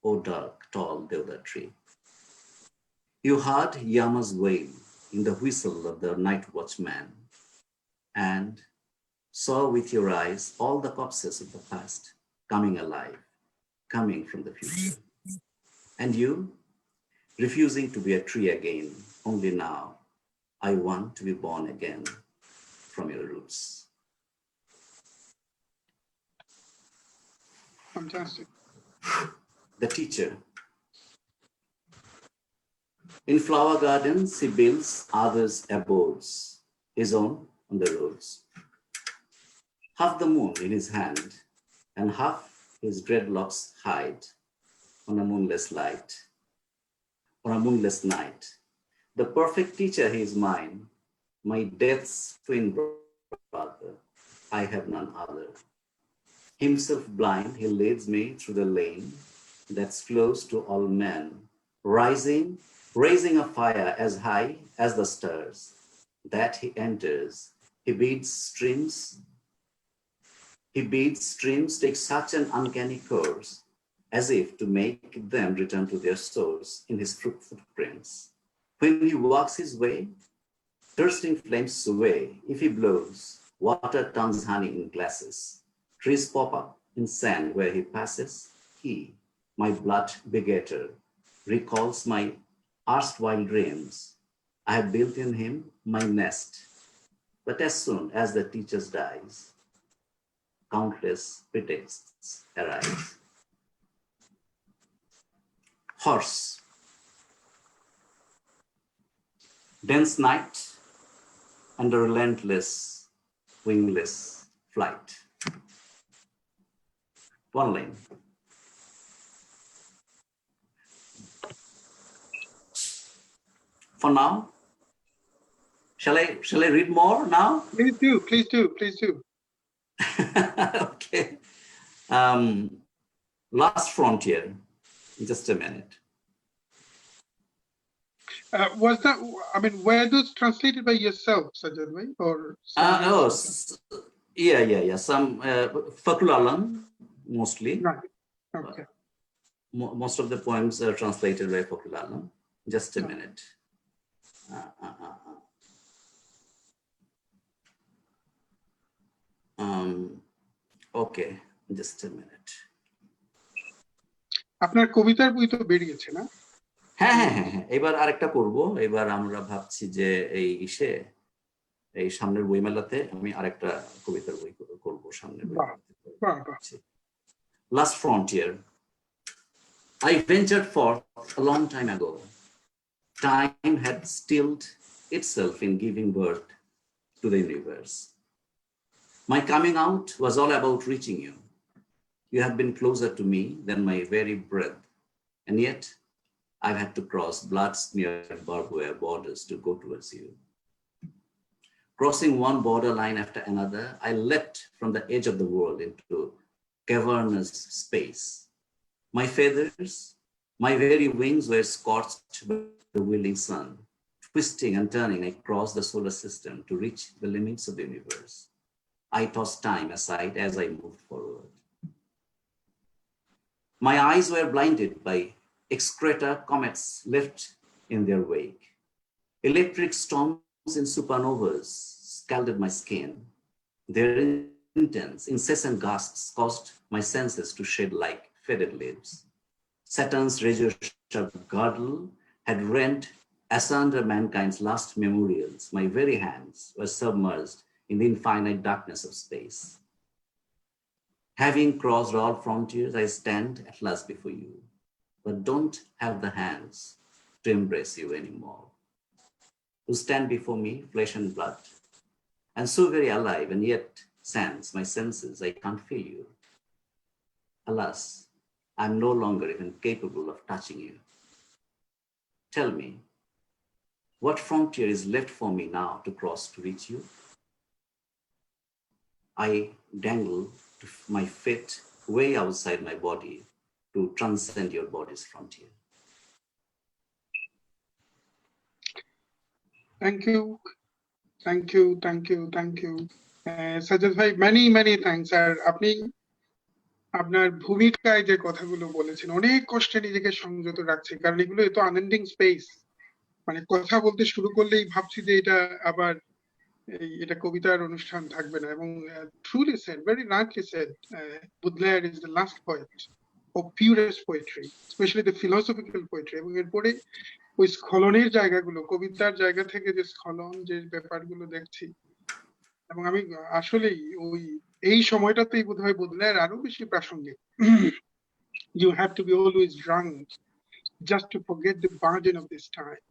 oh dark, tall deodar tree. You heard Yama's wail in the whistle of the night watchman, and saw with your eyes all the corpses of the past coming alive, coming from the future. And you, refusing to be a tree again, only now, I want to be born again from your roots. Fantastic. The teacher. In flower gardens, he builds others' abodes, his own on the roads. Half the moon in his hand, and half his dreadlocks hide on a moonless light, on a moonless night. The perfect teacher, he is mine, my death's twin brother, I have none other. Himself blind, he leads me through the lane that flows to all men, raising a fire as high as the stars. That he enters, he beats streams take such an uncanny course, as if to make them return to their source in his footprints. When he walks his way, thirsting flames sway. If he blows, water turns honey in glasses. Trees pop up in sand where he passes. He, my blood begetter, recalls my erstwhile dreams, I have built in him my nest. But as soon as the teacher dies, countless pretexts arise. Horse. Dense night and a relentless, wingless flight. One line. For now, shall I read more now? Please do, please do, please do. Okay. Last frontier. Just a minute. Was that, I mean, were those translated by yourself, Sazzad bhai, or? Yeah. Some Fakul Alam, mostly. Right. Okay. Most of the poems are translated by Fakul Alam. Just a minute. Okay, just a minute. আপনার কবিতার বই তো বেরিয়েছে না? হ্যাঁ, এবার আরেকটা করব। এবার আমরা ভাবছি যে এই সামনের বইমেলাতে আমি আরেকটা কবিতার বই করব সামনের বইমেলাতে। Last frontier. I ventured forth a long time ago. Time had stilled itself in giving birth to the universe. My coming out was all about reaching you. You have been closer to me than my very breath, and yet I've had to cross blood-smeared barbed wire borders to go towards you. Crossing one borderline after another, I leapt from the edge of the world into cavernous space. My feathers, my very wings were scorched by the wielding sun. Twisting and turning, I crossed the solar system to reach the limits of the universe. I tossed time aside as I moved forward. My eyes were blinded by excreta comets left in their wake. Electric storms in supernovas scalded my skin. Their intense, incessant gusts caused my senses to shed like faded leaves. Saturn's razor-sharp girdle had rent asunder mankind's last memorials. My very hands were submerged in the infinite darkness of space. Having crossed all frontiers, I stand at last before you, but don't have the hands to embrace you anymore. You stand before me, flesh and blood, and so very alive, and yet sans my senses, I can't feel you. Alas, I'm no longer even capable of touching you. Tell me, what frontier is left for me now to cross to reach you? I dangle my feet way outside my body to transcend your body's frontier. Thank you. Sazzad bhai, many thanks. আর আপনি আপনার ভূমিকায় যে কথাগুলো বলেছেন অনেক কষ্টে নিজেকে সংযত রাখছে, কারণ এগুলো এত আনএন্ডিং স্পেস। মানে কথা বলতে শুরু করলেই ভাবছি যে এটা কবিতার অনুষ্ঠান থাকবে না। এবং truly said, very rightly said, Baudelaire is the last poet of purest poetry, especially the philosophical poetry. এবং এরপরে ওই স্খলনের জায়গাগুলো, কবিতার জায়গা থেকে যে স্খলন, যে ব্যাপারগুলো দেখছি, এবং আমি আসলেই এই সময়টাতেই বোধহয় Baudelaire আরো বেশি প্রাসঙ্গিক। You have to be always drunk just to forget the burden of this time.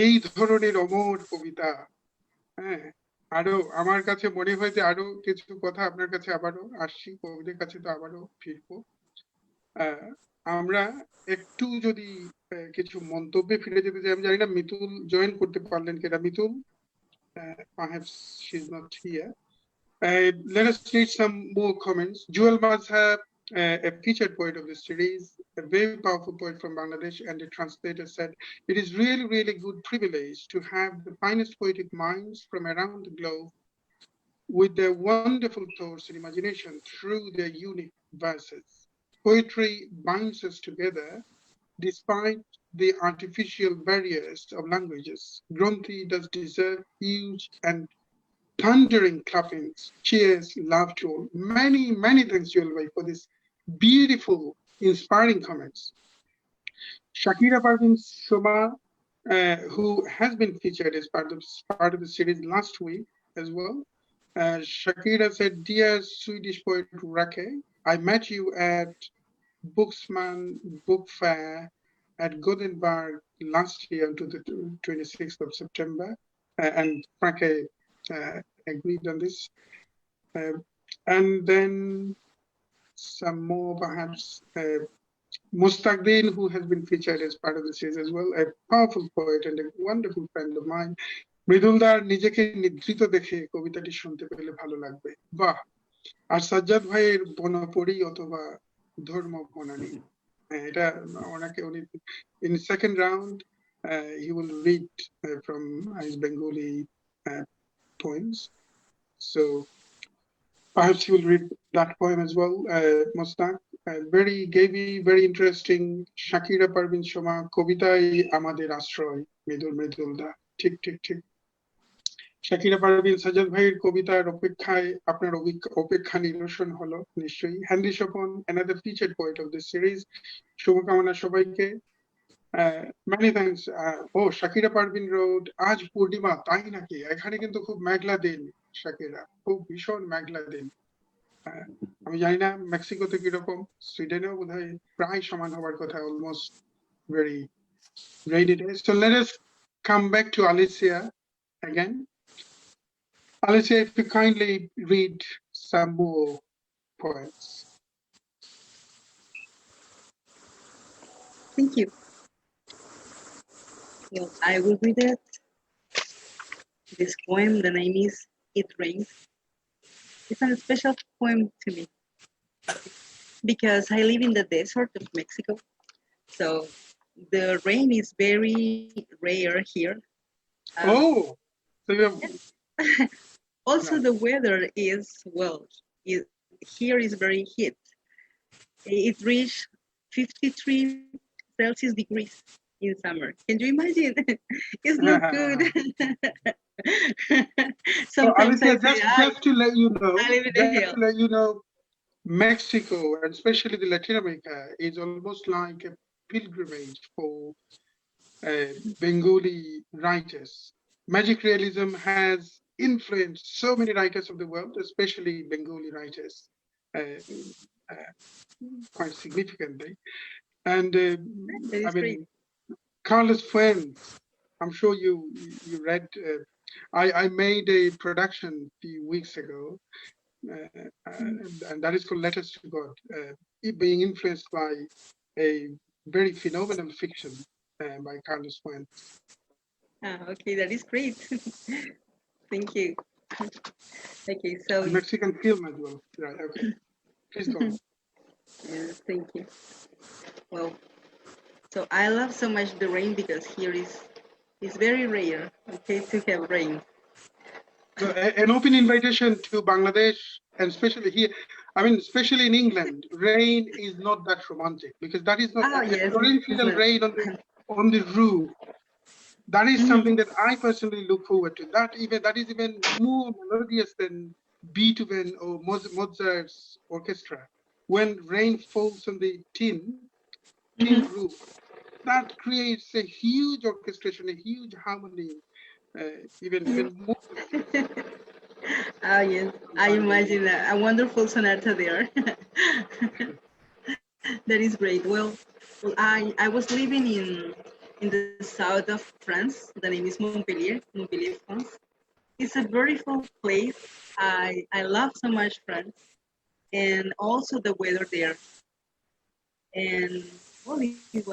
এই ধরনের অমর কবিতা, হ্যাঁ, আরো আমার কাছে মনে হয় যে আরো কিছু কথা আপনার কাছে আবারও আসছি, কবিদের কাছে তো আবারও ফিরবো। আমরা একটু যদি কিছু মন্তব্যে ফিরে যেতে চাই, আমি জানি না মিতুল জয়েন করতে পারলেন কিনা। Mitul, perhaps she's not here. Let us read some more comments. Jewel Mazhab, a featured poet of the series, a very powerful poet from Bangladesh, and a translator, said, "It is really good privilege to have the finest poetic minds from around the globe with their wonderful thoughts and imagination through their unique verses. Poetry binds us together despite the artificial barriers of languages. Gronthee does deserve huge and thundering clappings, cheers, love to all." Many thanks, Joel, for this beautiful, inspiring comments. Shakira Parvin Shoma who has been featured as part of the series last week as well. Shakira said, "Dear Swedish poet Rake, I met you at Booksman Book Fair at Gothenburg last year to the 26th of September." And Freke agreed on this. And then some more perhaps. Mustaqdin, who has been featured as part of the series as well, a powerful poet and a wonderful friend of mine. মৃদুলদার নিজেকে নিদ্রিত দেখে কবিতাটি শুনতে পেলে ভালো লাগবে। বাহ! আর সাজ্জাদ ভাইয়ের বনপরি অথবা ধর্ম বনানী, এটা ওনাকে উনি in second round he will read from his Bengali poems. So perhaps he will read that poem as well, Mustaq. Very very interesting. Shakira Parvin Shoma, Kobitai Amader Astroy, Mridul Da. ঠিক ঠিক ঠিক। শাকিরা পারভিন সাজ্জাদ ভাইয়ের কবিতার অপেক্ষায় আপনার অপেক্ষা নিরসন হলো নিশ্চয়ই। Handy Swapan, another featured poet of this series. শুভকামনা সবাইকে। many thanks. Shakira Parvin road, আজ পূর্ণিমা, তাই নাকি? এখানে কিন্তু খুব মেঘলা দিন শাকিরা, খুব ভীষণ মেঘলা দিন। আমি জানি না মেক্সিকোতে কিরকম, সুইডেনেও বোধহয় প্রায় সমান হওয়ার কথা, almost very rainy days. So let us come back to Alicia again. Alicia, if you kindly read some more poems. Thank you. Well, I will read it. This poem, the name is It Rains. It's a special poem to me because I live in the desert of Mexico. So the rain is very rare here. So you have... Also, the weather is, well, here is very heat. It reached 53 Celsius degrees in summer. Can you imagine? It's not good. Sometimes Alicia, just to let you know, I live in the hill. Mexico, and especially the Latin America, is almost like a pilgrimage for Bengali writers. Magic realism has influenced so many writers of the world, especially Bengali writers, quite significantly. And I mean, Carlos Fuentes, I'm sure you read. I made a production a few weeks ago, and that is called Letters to God, being influenced by a very phenomenal fiction by Carlos Fuentes. Okay, that is great. Thank you. Okay, so Mexican film as well. Right, okay. Please go on. Yes, thank you. Well, so I love so much the rain because here it's very rare, okay, to have rain. So an open invitation to Bangladesh, and especially here, I mean, especially in England, rain is not that romantic because that is not torrential rain on the roof. That is something that I personally look forward to. That is even more melodious than Beethoven or Mozart's orchestra. When rain falls on the tin roof, that creates a huge orchestration, a huge harmony, even more. Yes, I imagine a wonderful sonata there. That is great. Well, I was living in the south of France. The name is Montpellier, France. It's a beautiful place. I love so much France, and also the weather there. And well, it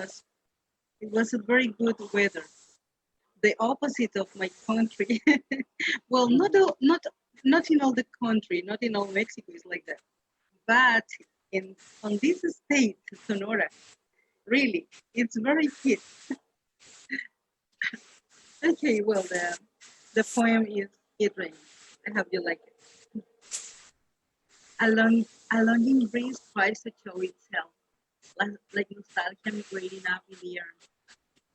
was a very good weather. The opposite of my country. Well, not in all the country, not in all Mexico is like that. But on this state, Sonora, really, it's very heat. Okay, well, the poem is It Rains. I hope you like it. A longing breeze tries to show itself, like nostalgia migrating up in the air.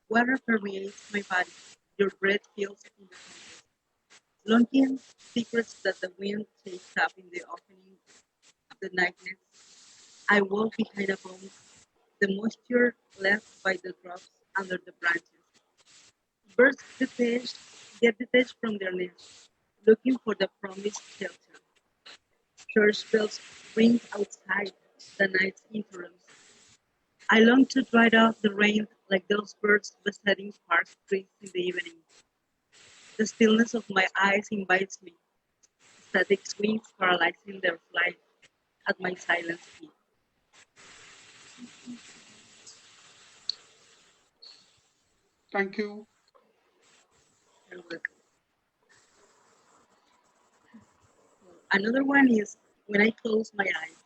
Water permeates my body, your breath feels in the windows. Longing secrets that the wind takes up in the opening of the nightness. I walk behind a bomb, the moisture left by the drops under the branches. Birds get detached from their nests, looking for the promised shelter. Church bells ring outside the night's interims. I long to dry off the rain like those birds besetting park trees in the evening. The stillness of my eyes invites me, static wings paralyzing their flight at my silent feet. Thank you. You're welcome. Another one is when I close my eyes.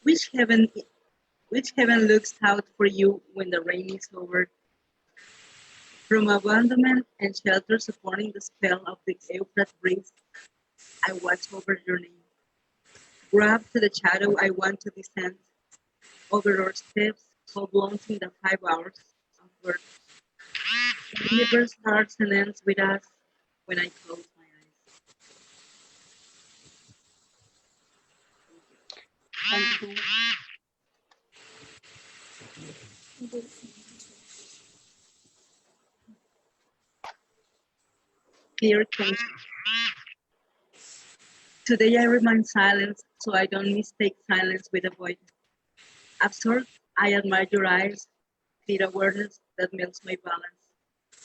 Which heaven looks out for you when the rain is over? From abandonment and shelter supporting the spell of the Euphrates breeze, I watch over your name. Grab to the shadow I want to descend, over our steps, so in the 5 hours of birth. The universe starts and ends with us when I close my eyes. Thank you. Clear conscience. Today I remain silent so I don't mistake silence with a void. Absorbed, I admire your eyes, clear awareness that melts my balance,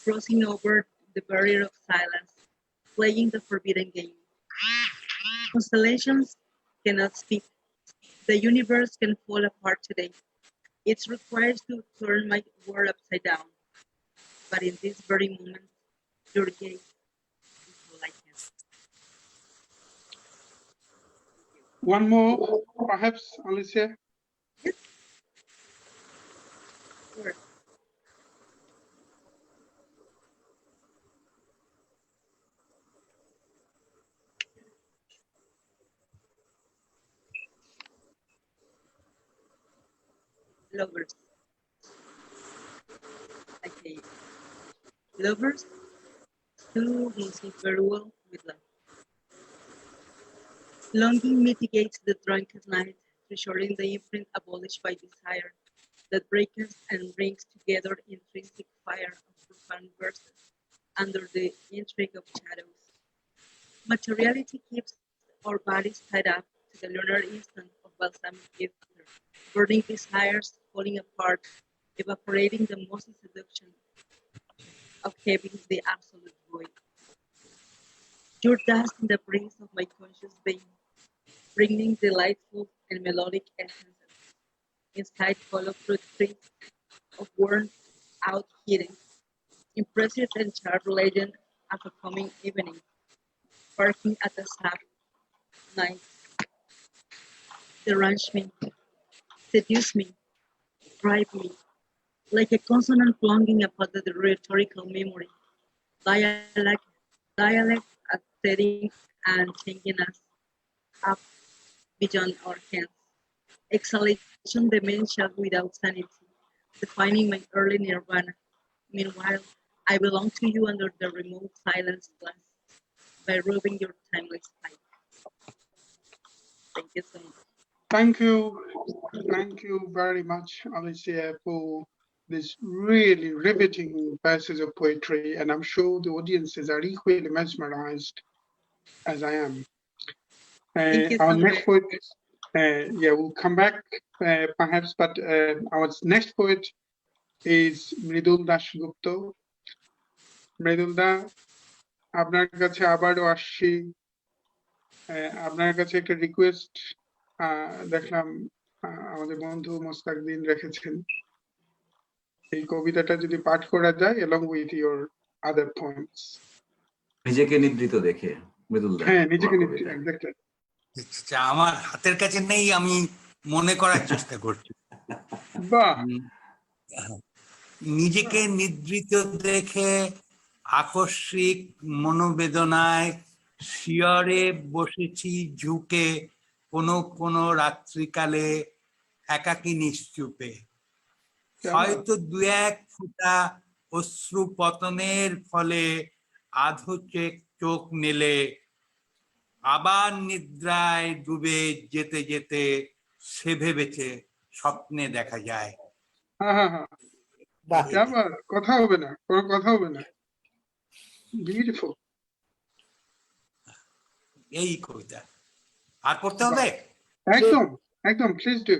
crossing over the barrier of silence, playing the forbidden game. Constellations cannot speak. The universe can fall apart today. It requires to turn my world upside down. But in this very moment, your gaze is all I can. One more, perhaps, Alicia? Sure. Lovers. Okay. Lovers, who must very well with love. Longing mitigates the drunkest night, restoring the imprint abolished by desire that breaks and brings together intrinsic fire of profound verses under the intrigue of shadows. Materiality keeps our bodies tied up to the lunar instant of balsamic ether, burning desires, falling apart, evaporating the most seduction of having the absolute void. Your dust in the breeze of my conscious vein, bringing delightful and melodic essences inside hollow fruit trees of worn out hidden, impressive and sharp legend of a coming evening, barking at the sap night. Derange me, seduce me, drive me, like a consonant longing upon the rhetorical memory, dialect at setting and taking us up beyond our hands. Exhalation dementia without sanity, defining my early nirvana. Meanwhile, I belong to you under the remote silence glass by rubbing your timeless pipe. Thank you so much. Thank you. Thank you very much, Alicia, for this really riveting passage of poetry. And I'm sure the audiences are equally mesmerized as I am. Thank you Our so next much. poet, we'll come back perhaps, but our next poet is Mridul Dasgupta. Mridul da, আপনার কাছে আবারও আসছি। আপনার কাছে একটা request দেখলাম আমাদের বন্ধু মোস্তাকদিন রেখেছেন, এই কবিতাটা যদি পাঠ করা যায় along with your other points. নিজেকে নিদ্রিত দেখে মৃদুল দা। হ্যাঁ, নিজেকে নিদ্রিত, exactly. আমার হাতের কাছে নেই, আমি মনে করার চেষ্টা করছি। বাহ। নিজেকে নিদ্রিত দেখে আকস্মিক মনোবেদনায় শিয়রে বসেছি ঝুঁকে কোনো কোনো রাত্রিকালে একাকী নিশ্চুপে। হয়তো দু এক ফোঁটা অশ্রু পতনের ফলে আধো চোখ মেলে আবার নিদ্রায় ডুবে যেতে যেতে সে ভেবেছে স্বপ্নে দেখা যায়। বাহ क्या बात, কথা হবে না, কোনো কথা হবে না। বিউটিফুল। এই কবিতা আর পড়তে হবে? একদম একদম, প্লিজ ডু।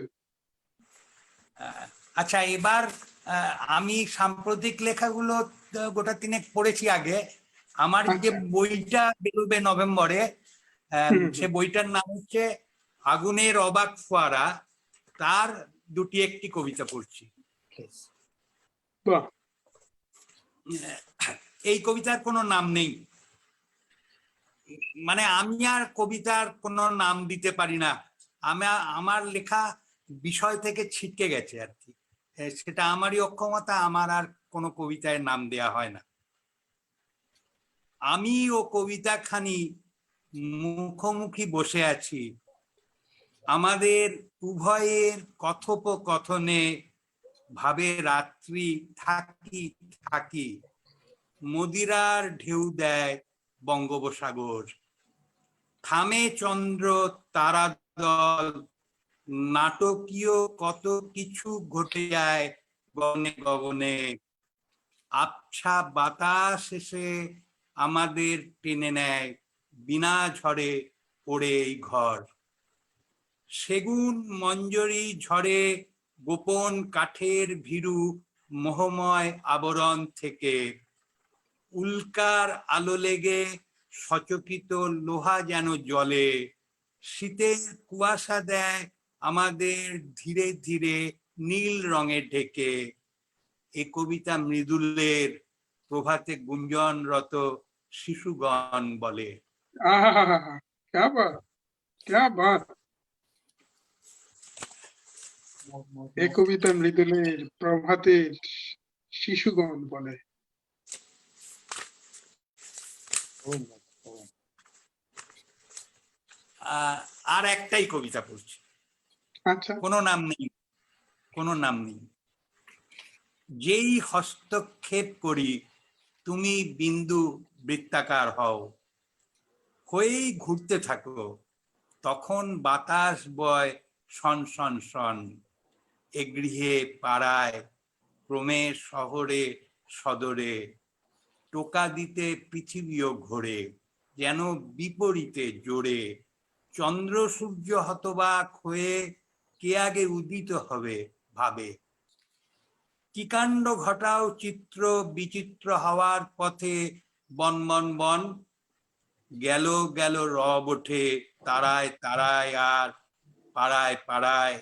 আচ্ছা, এবার আমি সাম্প্রতিক লেখাগুলো গোটা তিনেক পড়েছি আগে। আমার যে আচ্ছা। বইটা বেরোবে নভেম্বরে, সে বইটার নাম হচ্ছে আগুনের অবাক ফোয়ারা, তার দুটি একটি কবিতা পড়ছি। বাহ। এই কবিতার কোনো নাম নেই, মানে আমি আর কবিতার কোনো নাম দিতে পারি না। আমার লেখা বিষয় থেকে ছিটকে গেছে আর কি, সেটা আমারই অক্ষমতা, আমার আর কোনো কবিতায় নাম দেয়া হয় না। আমি ও কবিতাখানি মুখোমুখি বসে আছি, আমাদের উভয়ের কথোপকথনে ভাবে রাত্রি থাকি থাকি, মদিরার ঢেউ দেয় বঙ্গোপসাগর, থামে চন্দ্র তারা দল, নাটকীয় কত কিছু ঘটে যায় গগনে গগনে, আবছা বাতাস এসে আমাদের টেনে নেয়, বিনা ঝড়ে পড়ে এই ঘর, সেগুন মঞ্জরি ঝড়ে গোপন কাঠের ভীরু মোহময় আবরণ থেকে, উল্কার আলো লেগে সচকিত লোহা যেন জ্বলে, শীতের কুয়াশা দেয় আমাদের ধীরে ধীরে নীল রঙে ঢেকে। এ কবিতা মৃদুলের প্রভাতে গুঞ্জনরত শিশুগণ বলে। আহা, क्या बात, क्या बात। এই কবিতা মৃদুলের প্রভাতের শিশুগণ বলে। আর একটাই কবিতা পড়ছি, আচ্ছা। কোনো নাম নেই, কোনো নাম নেই। যেই হস্তক্ষেপ করি তুমি বিন্দু বৃত্তাকার হও, হয়েই ঘুরতে থাকো, তখন বাতাস বয় শন শন শন, এ গৃহে পাড়ায় ক্রমে শহরে সদরে, টোকা দিতে পৃথিবীও ঘোরে, যেন বিপরীতে জোরে, চন্দ্র সূর্য হতবাক হয়ে কে আগে উদিত হবে ভাবে, কি কাণ্ড ঘটাও চিত্র বিচিত্র হওয়ার পথে বন বন বন, গেল গেল রব ওঠে তারায় তারায় আর পাড়ায় পাড়ায়,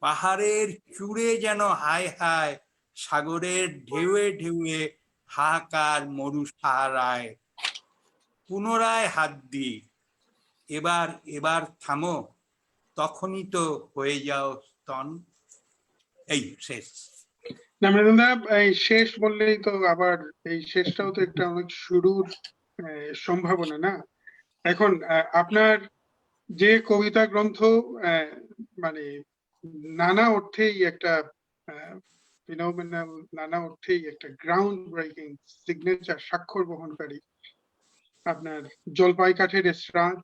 পাহাড়ের চূড়ে যেন হায় হায়, সাগরের ঢেউয়ে ঢেউয়ে হাহাকার মরু সাহারায়, পুনরায় হাত দি, এবার এবার থামো, তখনই তো হয়ে যাও স্তন। এই শেষ। না মৃদুলদা, এই শেষ বললেই তো আবার এই শেষটাও তো একটা অনেক শুরুর সম্ভাবনা না। এখন আপনার যে কবিতা গ্রন্থ মানে নানা অর্থেই একটা ফিনোমেনাল, নানা অর্থেই একটা গ্রাউন্ড ব্রেকিং সিগনেচার স্বাক্ষর বহনকারী, আপনার জলপাই কাঠের এসরাজ,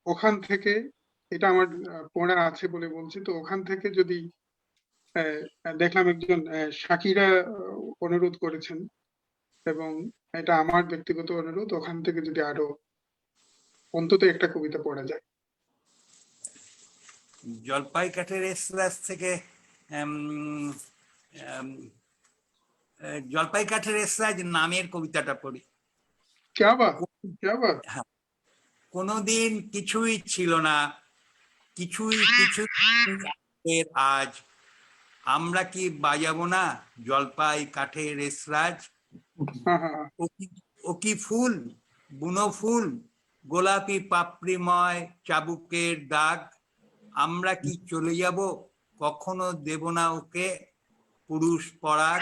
ওখান থেকে, এটা আমার পড়া আছে বলে বলছি, তো ওখান থেকে যদি দেখলাম একজন শাকিরা অনুরোধ করেছেন, এবং এটা আমার ব্যক্তিগত অনুরোধ, ওখান থেকে যদি আরো অন্তত একটা কবিতা পড়া যায়। জলপাই কাঠের এসরাজ থেকে জলপাই কাঠের এসরাজ নামের কবিতাটা পড়ি। क्या बात, क्या बात। কোনোদিন কিছুই ছিল না, কিছুই কিছুই আজ, আমরা কি বাজাবো না জলপাই কাঠের এসরাজ, ও কি ফুল বুনো ফুল, গোলাপি পাপড়িময় চাবুকের দাগ, আমরা কি চলে যাব কখনো দেব না ওকে পুরুষ পরাগ,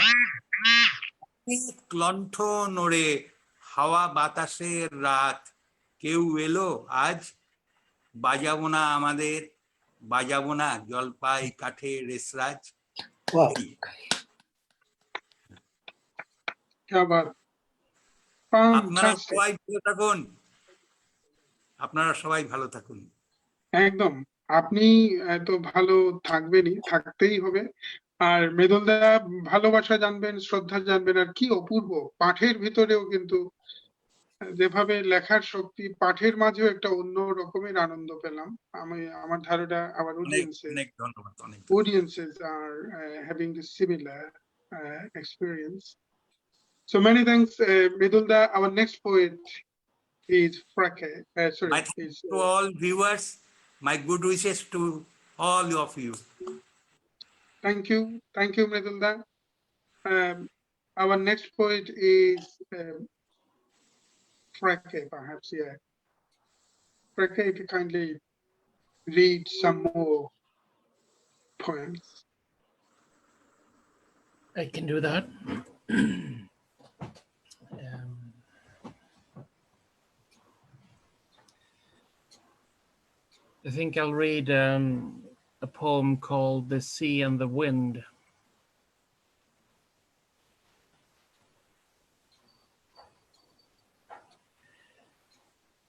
কণ্ঠ নড়ে হাওয়া বাতাসের রাত, কেউ এলো আজ, বাজাবো না আমাদের, বাজাবো না জলপাই কাঠের রেসরাজ। আপনারা সবাই ভালো থাকুন, আপনারা সবাই ভালো থাকুন। একদম, আপনি তো ভালো থাকবেনই, থাকতেই হবে। আর মৃদুলদা ভালোবাসা জানবেন, শ্রদ্ধা জানবেন, আর কি অপূর্ব পাঠের ভিতরেও কিন্তু যেভাবে লেখার শক্তি, পাঠের মাঝেও একটা অন্য রকমের আনন্দ পেলাম। আমি আমার ধারণা আমার অনেক ধন্যবাদ, audiences are having this similar experience. So many thanks, Mridulda. Our next poet is Freke. My thanks to all viewers. My good wishes to all of you. Thank you, Mridulda. Our next poet is Freke, perhaps, yeah. Freke, if you kindly read some more poems. I can do that. I think I'll read a poem called The Sea and the Wind.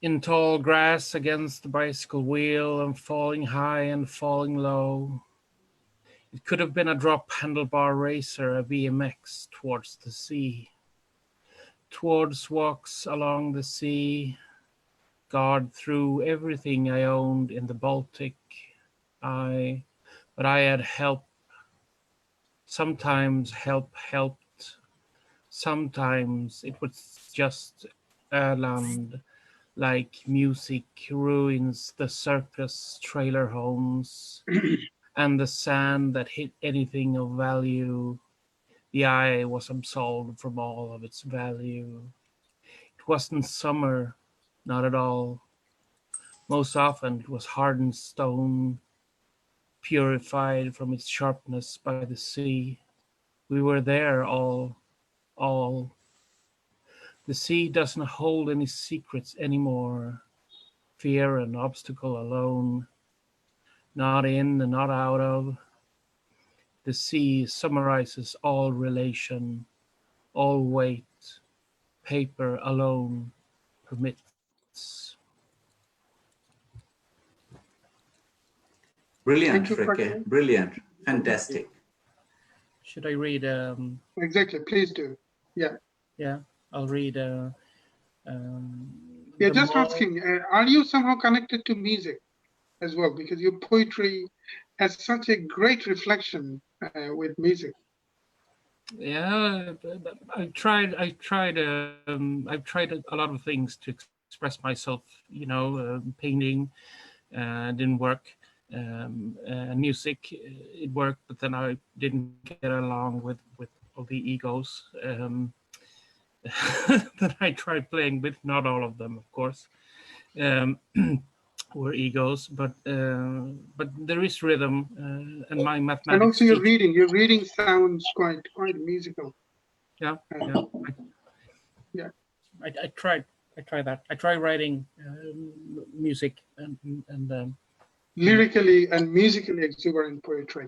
In tall grass against the bicycle wheel, and falling high and falling low. It could have been a drop handlebar racer, a BMX towards the sea. Towards walks along the sea, guard through everything I owned in the Baltic. But I had help. Sometimes help helped. Sometimes it was just land, like music ruins the circus trailer homes, and the sand that hit anything of value. The eye was absolved from all of its value. It wasn't summer, not at all. Most often it was hardened stone, purified from its sharpness by the sea. We were there all. The sea doesn't hold any secrets anymore. Fear and obstacle alone. Not in and not out of. The sea summarizes all relation, all weight. Paper alone permits. Brilliant, Freke. Brilliant. Fantastic. Should I read? Exactly, please do. Yeah. Yeah, I'll read. Yeah, just asking, are you somehow connected to music as well? Because your poetry has such a great reflection with music. Yeah, I've tried a lot of things to express myself. You know, painting didn't work. Music, it worked, but then I didn't get along with all the egos that I tried playing with. Not all of them, of course, were egos, but there is rhythm, and my mathematics. And also your reading sounds quite musical. Yeah. Yeah. I tried that. I tried writing music and lyrically and musically exuberant poetry.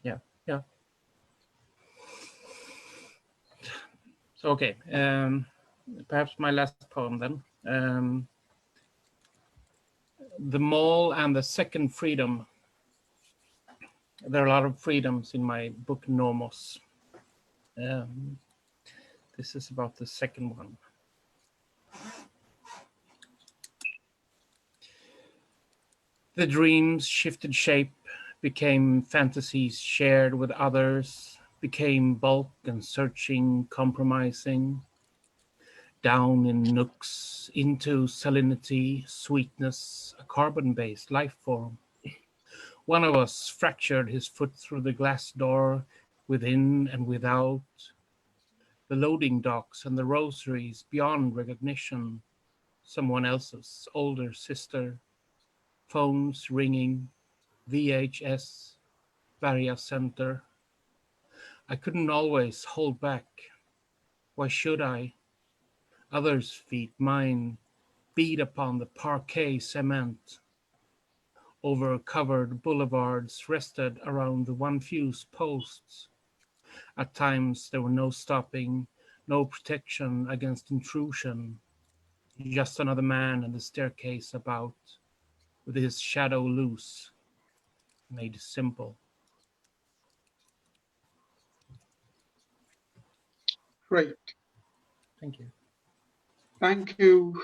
Yeah. So okay, perhaps my last poem then. The Mall and the Second Freedom. There are a lot of freedoms in my book Nomos. This is about the second one. The dreams shifted shape, became fantasies shared with others, became bulk and searching, compromising. Down in nooks, into salinity, sweetness, a carbon-based life form. One of us fractured his foot through the glass door, within and without. The loading docks and the rosaries beyond recognition. Someone else's older sister. Phones ringing, VHS, Varia Center. I couldn't always hold back. Why should I? Others' feet, mine, beat upon the parquet cement. Over covered boulevards rested around the one fuse posts. At times there were no stopping, no protection against intrusion. Just another man in the staircase about, with his shadow loose, made simple. Great. Thank you. Thank you.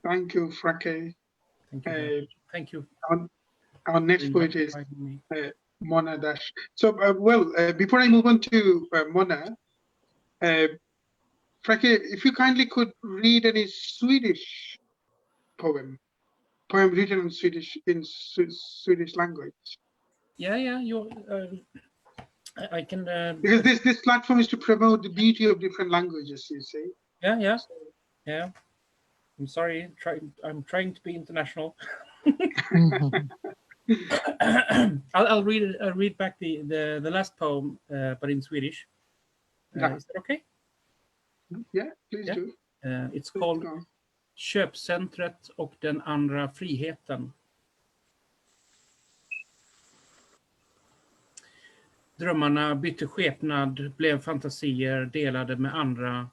Thank you, Freke. Thank you. Very much. Thank you. Our next for poet is inviting me. Mona Dash. So, before I move on to Mona, Freke, if you kindly could read any Swedish poem written in Swedish language. Yeah, you. I can. Because this platform is to promote the beauty of different languages. You see. Yeah. I'm sorry. I'm trying to be international. I'll read back the last poem, but in Swedish. Is that okay? Yeah, please do. It's called Köpcentret och den andra friheten. Drömmarna bytte skepnad, blev fantasier delade med andra,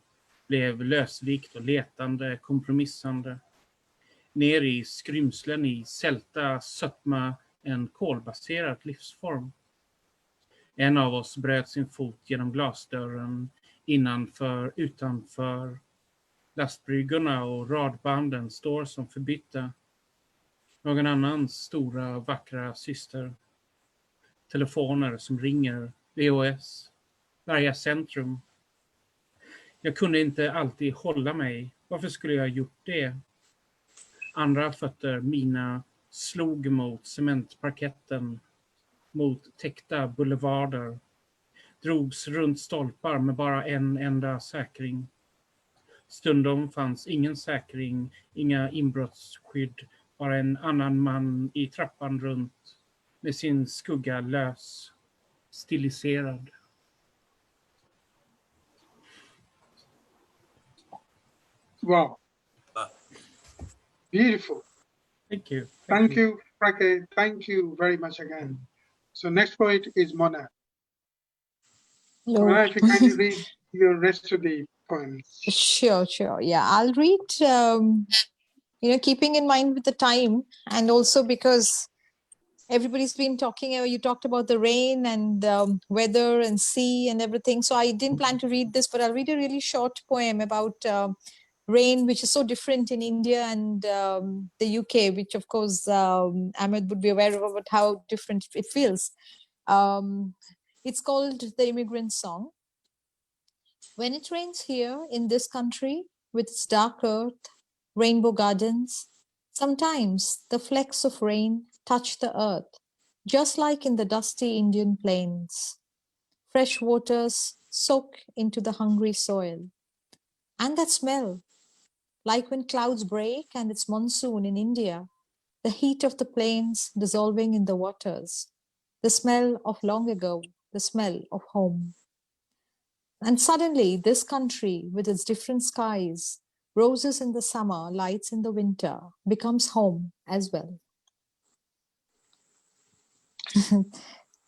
blev lösvikt och letande, kompromissande. Ner i skrymslen i sälta sötma, en kolbaserad livsform. En av oss bröt sin fot genom glasdörren, innanför, utanför. Lastbryggorna och radbanden står som förbytta. Någon annans stora, vackra syster. Telefoner som ringer, VHS, varje centrum. Jag kunde inte alltid hålla mig. Varför skulle jag ha gjort det? Andra fötter, mina, slog mot cementparketten, mot täckta boulevarder. Drogs runt stolpar med bara en enda säkring. Stundom fanns ingen säkring, inga inbrottsskydd, bara en annan man i trappan runt med sin skugga lös, stiliserad. Wow. Beautiful. Thank you. Thank you, Freke. Thank you very much again. So next poet is Mona. Hello. Mona, if you kindly read your rest of the poems. Sure. Yeah, I'll read, keeping in mind with the time, and also because everybody's been talking, you talked about the rain and weather and sea and everything. So I didn't plan to read this, but I'll read a really short poem about rain, which is so different in India and the UK, which of course Ahmed would be aware of about how different it feels. It's called The Immigrant Song. When it rains here in this country with its dark earth, rainbow gardens, sometimes the flecks of rain touch the earth, just like in the dusty Indian plains. Fresh waters soak into the hungry soil. And that smell, like when clouds break and it's monsoon in India, the heat of the plains dissolving in the waters, the smell of long ago, the smell of home. And suddenly, this country, with its different skies, roses in the summer, lights in the winter, becomes home as well.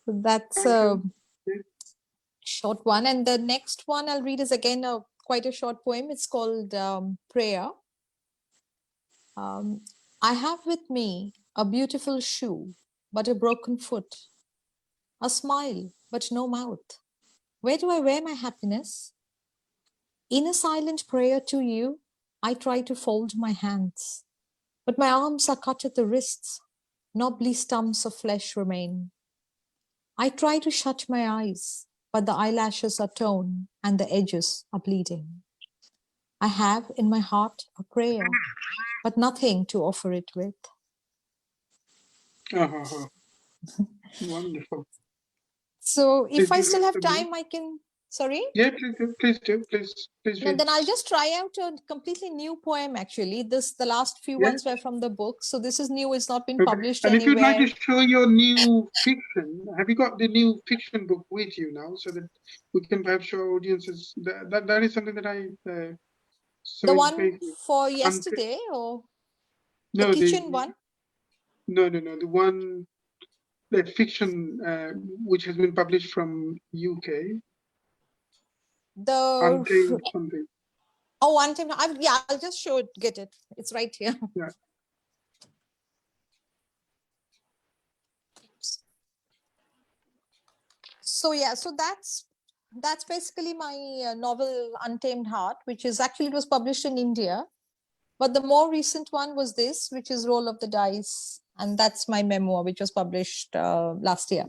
That's a short one. And the next one I'll read is again quite a short poem. It's called Prayer. I have with me a beautiful shoe, but a broken foot, a smile, but no mouth. Where do I wear my happiness? In a silent prayer to you, I try to fold my hands, but my arms are cut at the wrists, knobbly stumps of flesh remain. I try to shut my eyes, but the eyelashes are torn and the edges are bleeding. I have in my heart a prayer, but nothing to offer it with. Wonderful. So if I still have time, I can, sorry? Yeah, please do. No, then I'll just try out a completely new poem actually. The last few ones were from the book. So this is new, it's not been published and anywhere. if you'd like to show your new fiction, have you got the new fiction book with you now so that we can perhaps show audiences? That is something that I the one for yesterday or the kitchen one? No. The one, the fiction which has been published from UK. The something. Oh, Untamed. I'll just show it, get it. It's right here. Yeah. So that's that's basically my novel Untamed Heart, which is actually, it was published in India. But the more recent one was this, which is Roll of the Dice. And that's my memoir, which was published last year.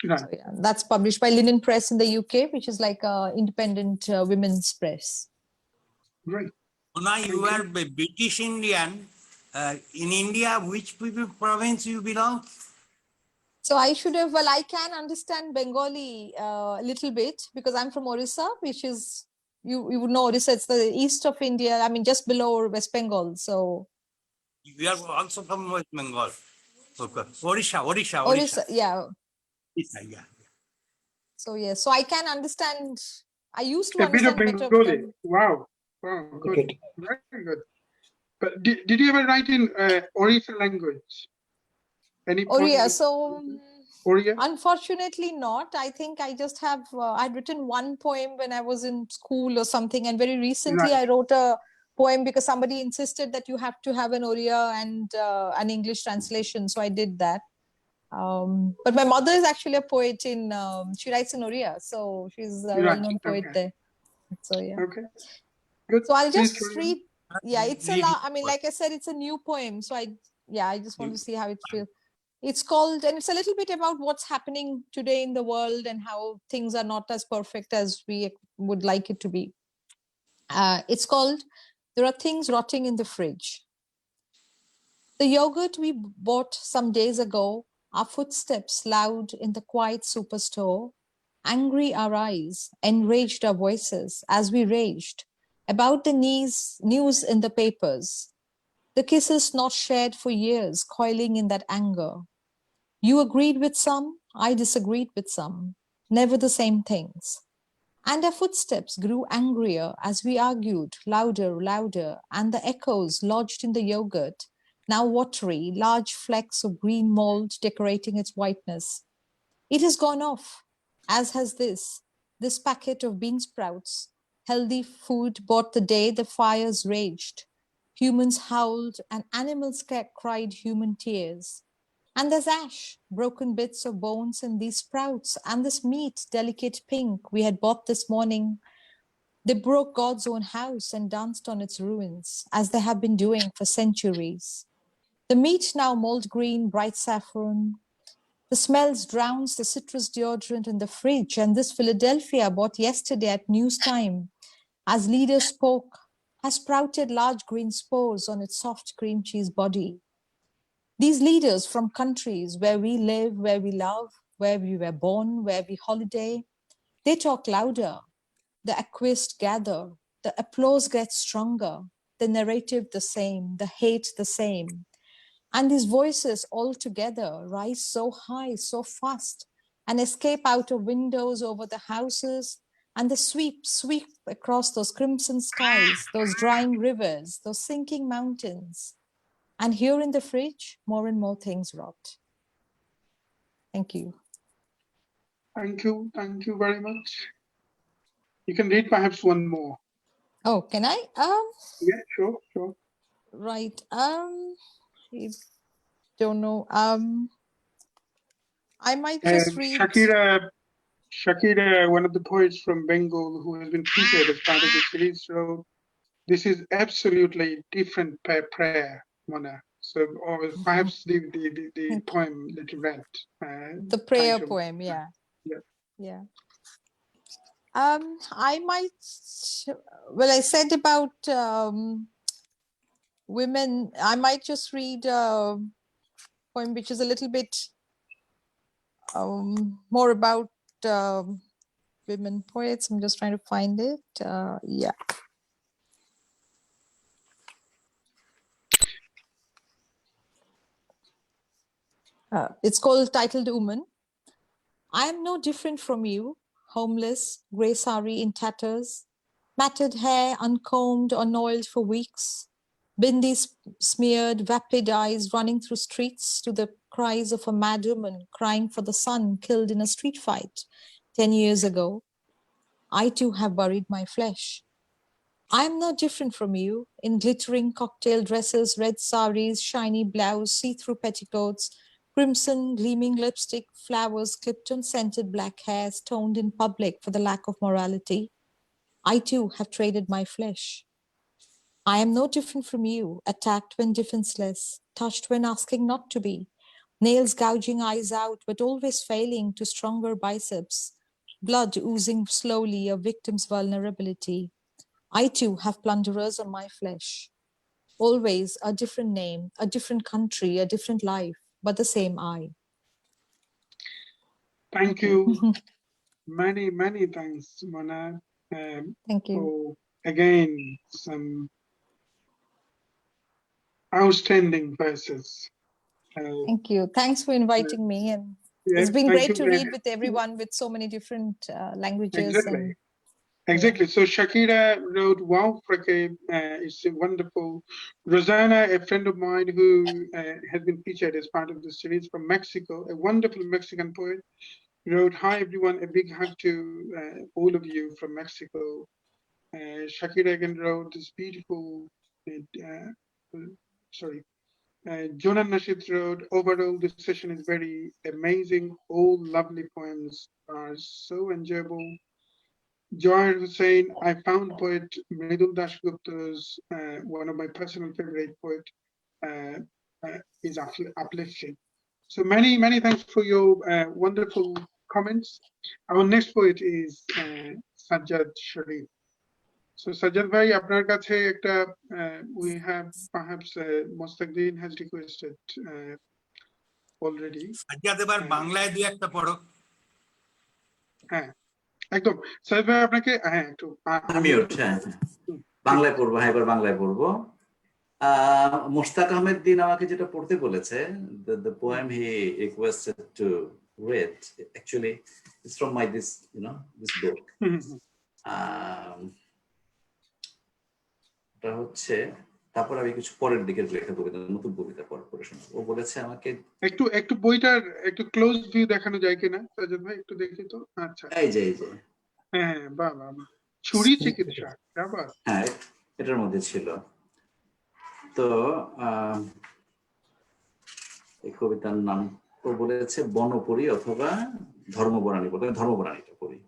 Right. So, yeah, that's published by Linen Press in the UK, which is like an independent women's press. Great. Mona, you are British Indian. In India, which province you belong? So I should have, well, I can understand Bengali a little bit because I'm from Orissa, which is, you would know Orissa, it's the east of India. I mean, just below West Bengal. So You are also from West Bengal. Okay. Odisha. Orissa, yeah. Yeah. So yeah, so I can understand. I used to A bit of understand better. Bengali. Wow. Wow. Good. Okay. Very good. But did you ever write in Orissa language? Any Oriya. poem? So Oriya? unfortunately not. I think I just have, I'd written one poem when I was in school or something. And very recently Right. I wrote a poem because somebody insisted that you have to have an Oriya and an English translation. So I did that. But my mother is actually a poet in, she writes in Oriya. So she's a Right. well-known poet Okay. there. So yeah. Okay. Good. So I'll Please just carry on. read. Yeah, it's a lot. I mean, like I said, it's a new poem. So I just want to see how it feels. It's called, and it's a little bit about what's happening today in the world and how things are not as perfect as we would like it to be. It's called, There Are Things Rotting in the Fridge. The yogurt we bought some days ago, our footsteps loud in the quiet superstore, angry our eyes, enraged our voices as we raged about the news in the papers, the kisses not shared for years, coiling in that anger. You agreed with some, I disagreed with some, never the same things. And our footsteps grew angrier as we argued, louder, and the echoes lodged in the yogurt, now watery, large flecks of green mold decorating its whiteness. It has gone off, as has this packet of bean sprouts, healthy food bought the day the fires raged. Humans howled and animals cried human tears. And there's ash, broken bits of bones and these sprouts, and this meat, delicate pink, we had bought this morning. They broke God's own house and danced on its ruins, as they have been doing for centuries. The meat now mold green, bright saffron. The smells drowns the citrus deodorant in the fridge, and this Philadelphia bought yesterday at news time, as leaders spoke, has sprouted large green spores on its soft cream cheese body. These leaders from countries where we live, where we love, where we were born, where we holiday, they talk louder. The acquist gather. The applause gets stronger. The narrative the same. The hate the same. And these voices all together rise so high, so fast, and escape out of windows over the houses, and they sweep across those crimson skies, those drying rivers, those sinking mountains. And here in the fridge, more and more things rot. Thank you. Thank you. Thank you very much. You can read perhaps one more. Oh, can I? Yeah, sure. Right. I don't know. I might just read. Shakira, one of the poets from Bengal who has been featured as part of the series. So this is absolutely different prayer, Mona. So, or perhaps the poem that you read. The prayer titled- poem, yeah. Yeah. Yeah. I might, well, I said about women, I might just read a poem which is a little bit more about women poets. I'm just trying to find it. Yeah. It's called Titled Woman. I am no different from you, homeless, grey sari in tatters, matted hair uncombed or oiled for weeks, bindi smeared, vapid eyes running through streets to the cries of a mad woman crying for the son killed in a street fight 10 years ago. I too have buried my flesh. I am no different from you, in glittering cocktail dresses, red saris, shiny blouse, see-through petticoats, Crimson, gleaming lipstick, flowers clipped on scented black hair, stoned in public for the lack of morality. I too have traded my flesh. I am no different from you, attacked when defenseless, touched when asking not to be, nails gouging eyes out, but always failing to stronger biceps, blood oozing slowly, a victim's vulnerability. I too have plunderers on my flesh. Always a different name, a different country, a different life, but the same I. Thank you. Many thanks, Mona, Thank you. for again some outstanding verses. Thank you. Thanks for inviting me. And Yeah, it's been thank great you to very read with everyone with so many different languages. Exactly. And Exactly. So Shakira wrote, wow, Freke, it's wonderful. Rosanna, a friend of mine who has been featured as part of the series from Mexico, a wonderful Mexican poet, wrote, hi, everyone, a big hug to all of you from Mexico. Shakira again wrote this beautiful, Jonan Nashid wrote, overall, this session is very amazing. All lovely poems are so enjoyable. Joy Hussain, I found poet Mridul Dasgupta's one of my personal favorite poet is uplifting. So many thanks for your wonderful comments. Our next poet is Sazzad Sharif. So Sazzad bhai, আপনার কাছে একটা we have perhaps Mostaqdeen has requested already. Sajjad এবার বাংলায় দুই একটা পড়ো। হ্যাঁ একদম সাজ্জাদ ভাই আপনাকে হ্যাঁ একটু বাংলায় পড়বো। হ্যাঁ এবার বাংলায় পড়বো। মোশতাক আহমেদ দিন আমাকে যেটা পড়তে বলেছে, the poem he requested to read actually is from my this book. এটা হচ্ছে, তারপর আমি কিছু পরের দিকের একটা কবিতা, নতুন কবিতা পড়ে শোনাবো। ও বলেছে আমাকে একটু বইটার একটু ক্লোজ ভিউ দেখানো যায় কিনা সাজ্জাদ ভাই, একটু দেখি তো। আচ্ছা এই যে হ্যাঁ বাহ ছুরি চিকিৎসা, হ্যাঁ এটার মধ্যে ছিল। তো এই কবিতার নাম ও বলেছে বনপরি অথবা ধর্মবরাণী, বলতে ধর্মবরাণীটা পড়ি।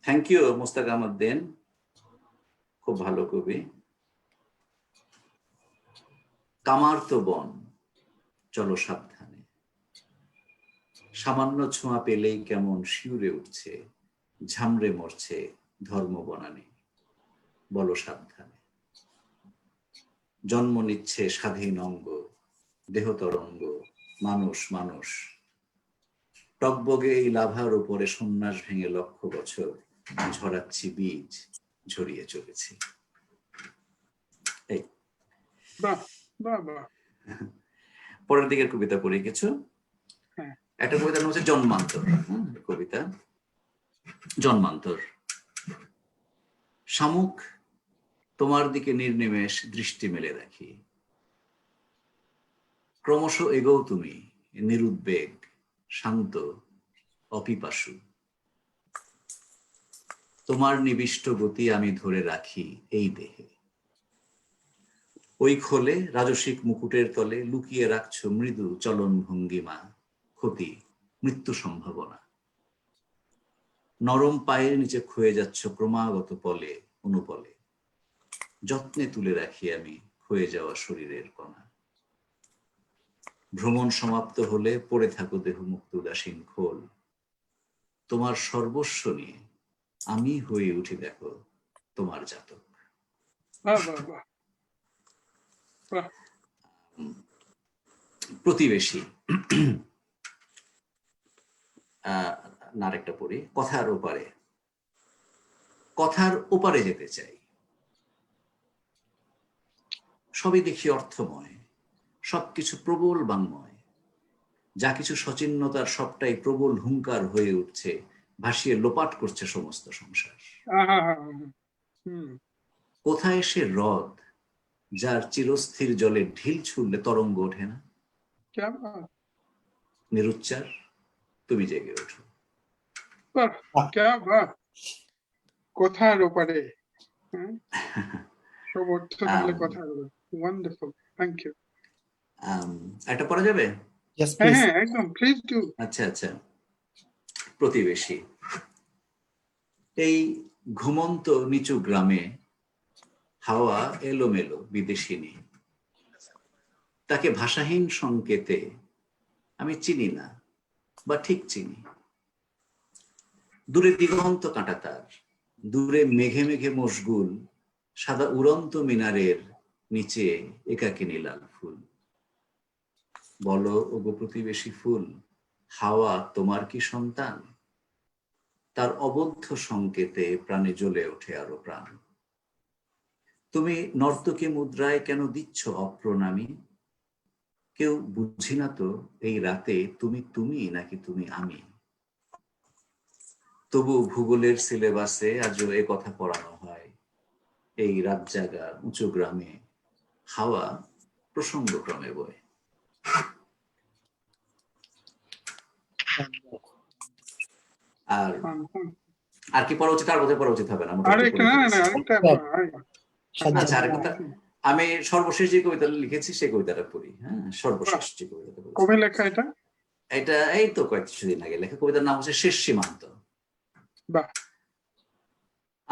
থ্যাংক ইউ মোস্তাক আহমদ দিন, খুব ভালো কবি। কামার তো বন, চলো সাবধানে, সামান্য ছোঁয়া পেলেই কেমন শিউরে উঠছে, ঝামড়ে মরছে ধর্ম বনানী, বলো সাবধানে। জন্ম নিচ্ছে স্বাধীন অঙ্গ, দেহ তরঙ্গ, মানুষ, টকবগে এই লাভার উপরে সন্ন্যাস ভেঙে লক্ষ বছর ঝরাচ্ছি বীজ, ঝরিয়ে চলেছি। এই পরের দিকের কবিতা পড়ি কিছু। একটা কবিতার নাম হচ্ছে জন্মান্তর। কবিতা জন্মান্তর। শামুক তোমার দিকে নির্নিমেষ দৃষ্টি মেলে রাখি, ক্রমশ এগোও তুমি নিরুদ্বেগ, শান্ত, অপিপাসু। তোমার নিবিষ্ট গতি আমি ধরে রাখি এই দেহে, ওই খোলে রাজসিক মুকুটের তলে লুকিয়ে রাখছো মৃদু চলন ভঙ্গিমা, ক্ষতি, মৃত্যু সম্ভাবনা। নরম পায়ের নিচে ক্ষয়ে যাচ্ছ ক্রমাগত পলে অনুপলে, যত্নে তুলে রাখি আমি ক্ষয়ে যাওয়া শরীরের কণা। ভ্রমণ সমাপ্ত হলে পড়ে থাকো দেহ মুক্ত উদাসীন খোল, তোমার সর্বস্ব নিয়ে আমি হয়ে উঠি দেখো তোমার জাতক। প্রতিবেশী আরেকটা পড়ি। কথার ওপারে, কথার ওপারে যেতে চাই, সবই দেখি অর্থময়, সবকিছু প্রবল বাংময়, যা কিছু সচিন্নতার সবটাই প্রবল হুঙ্কার হয়ে উঠছে, ভাসিয়ে লোপাট করছে সমস্ত সংসার। কোথায় সে হ্রদ যার চিরস্থির জলে ঢিল ছুড়লে তরঙ্গ ওঠে না? নিরুচ্চার তুমি জেগে ওঠো। কথার ওপারে প্রবর্তনমূলক কথাগুলো ওয়ান্ডারফুল, থ্যাংক ইউ। এটা পড়া যাবে? Yes, please. হ্যাঁ একদম, প্লিজ ডু। আচ্ছা আচ্ছা। প্রতিবেশী। এই ঘুমন্ত নিচু গ্রামে হাওয়া এলোমেলো বিদেশিনী, তাকে ভাষাহীন সংকেতে আমি চিনি না, বা ঠিক চিনি। দূরে দিগন্ত কাঁটাতার, দূরে মেঘে মেঘে মশগুল সাদা উড়ন্ত মিনারের নিচে একাকিনী লাল ফুল। বলো ওগো প্রতিবেশী ফুল, হাওয়া তোমার কি সন্তান? তার অবদ্ধ সংকেতে প্রাণে জ্বলে ওঠে আরো প্রাণ। তুমি নর্তকী মুদ্রায় কেন দিচ্ছ অপ্রণামী? কেউ বুঝি না তো এই রাতে তুমি তুমি নাকি তুমি আমি। তবু ভূগোলের সিলেবাসে আজও এ কথা পড়ানো হয়, এই রাত জাগা উঁচু গ্রামে হাওয়া প্রসঙ্গক্রমে বয়। আর আর কি পড়া উচিত? আর বোধহয় পড়া উচিত হবে না। আচ্ছা, আরেকটা আমি সর্বশেষ যে কবিতা লিখেছি সেই কবিতাটা পড়ি। হ্যাঁ, সর্বশেষ যে কবিতাটা পড়ি। কবে লেখা এটা? এটা এই তো কয়েকদিন আগে লেখা। কবিতার নাম হচ্ছে শেষ সীমান্ত। বাহ।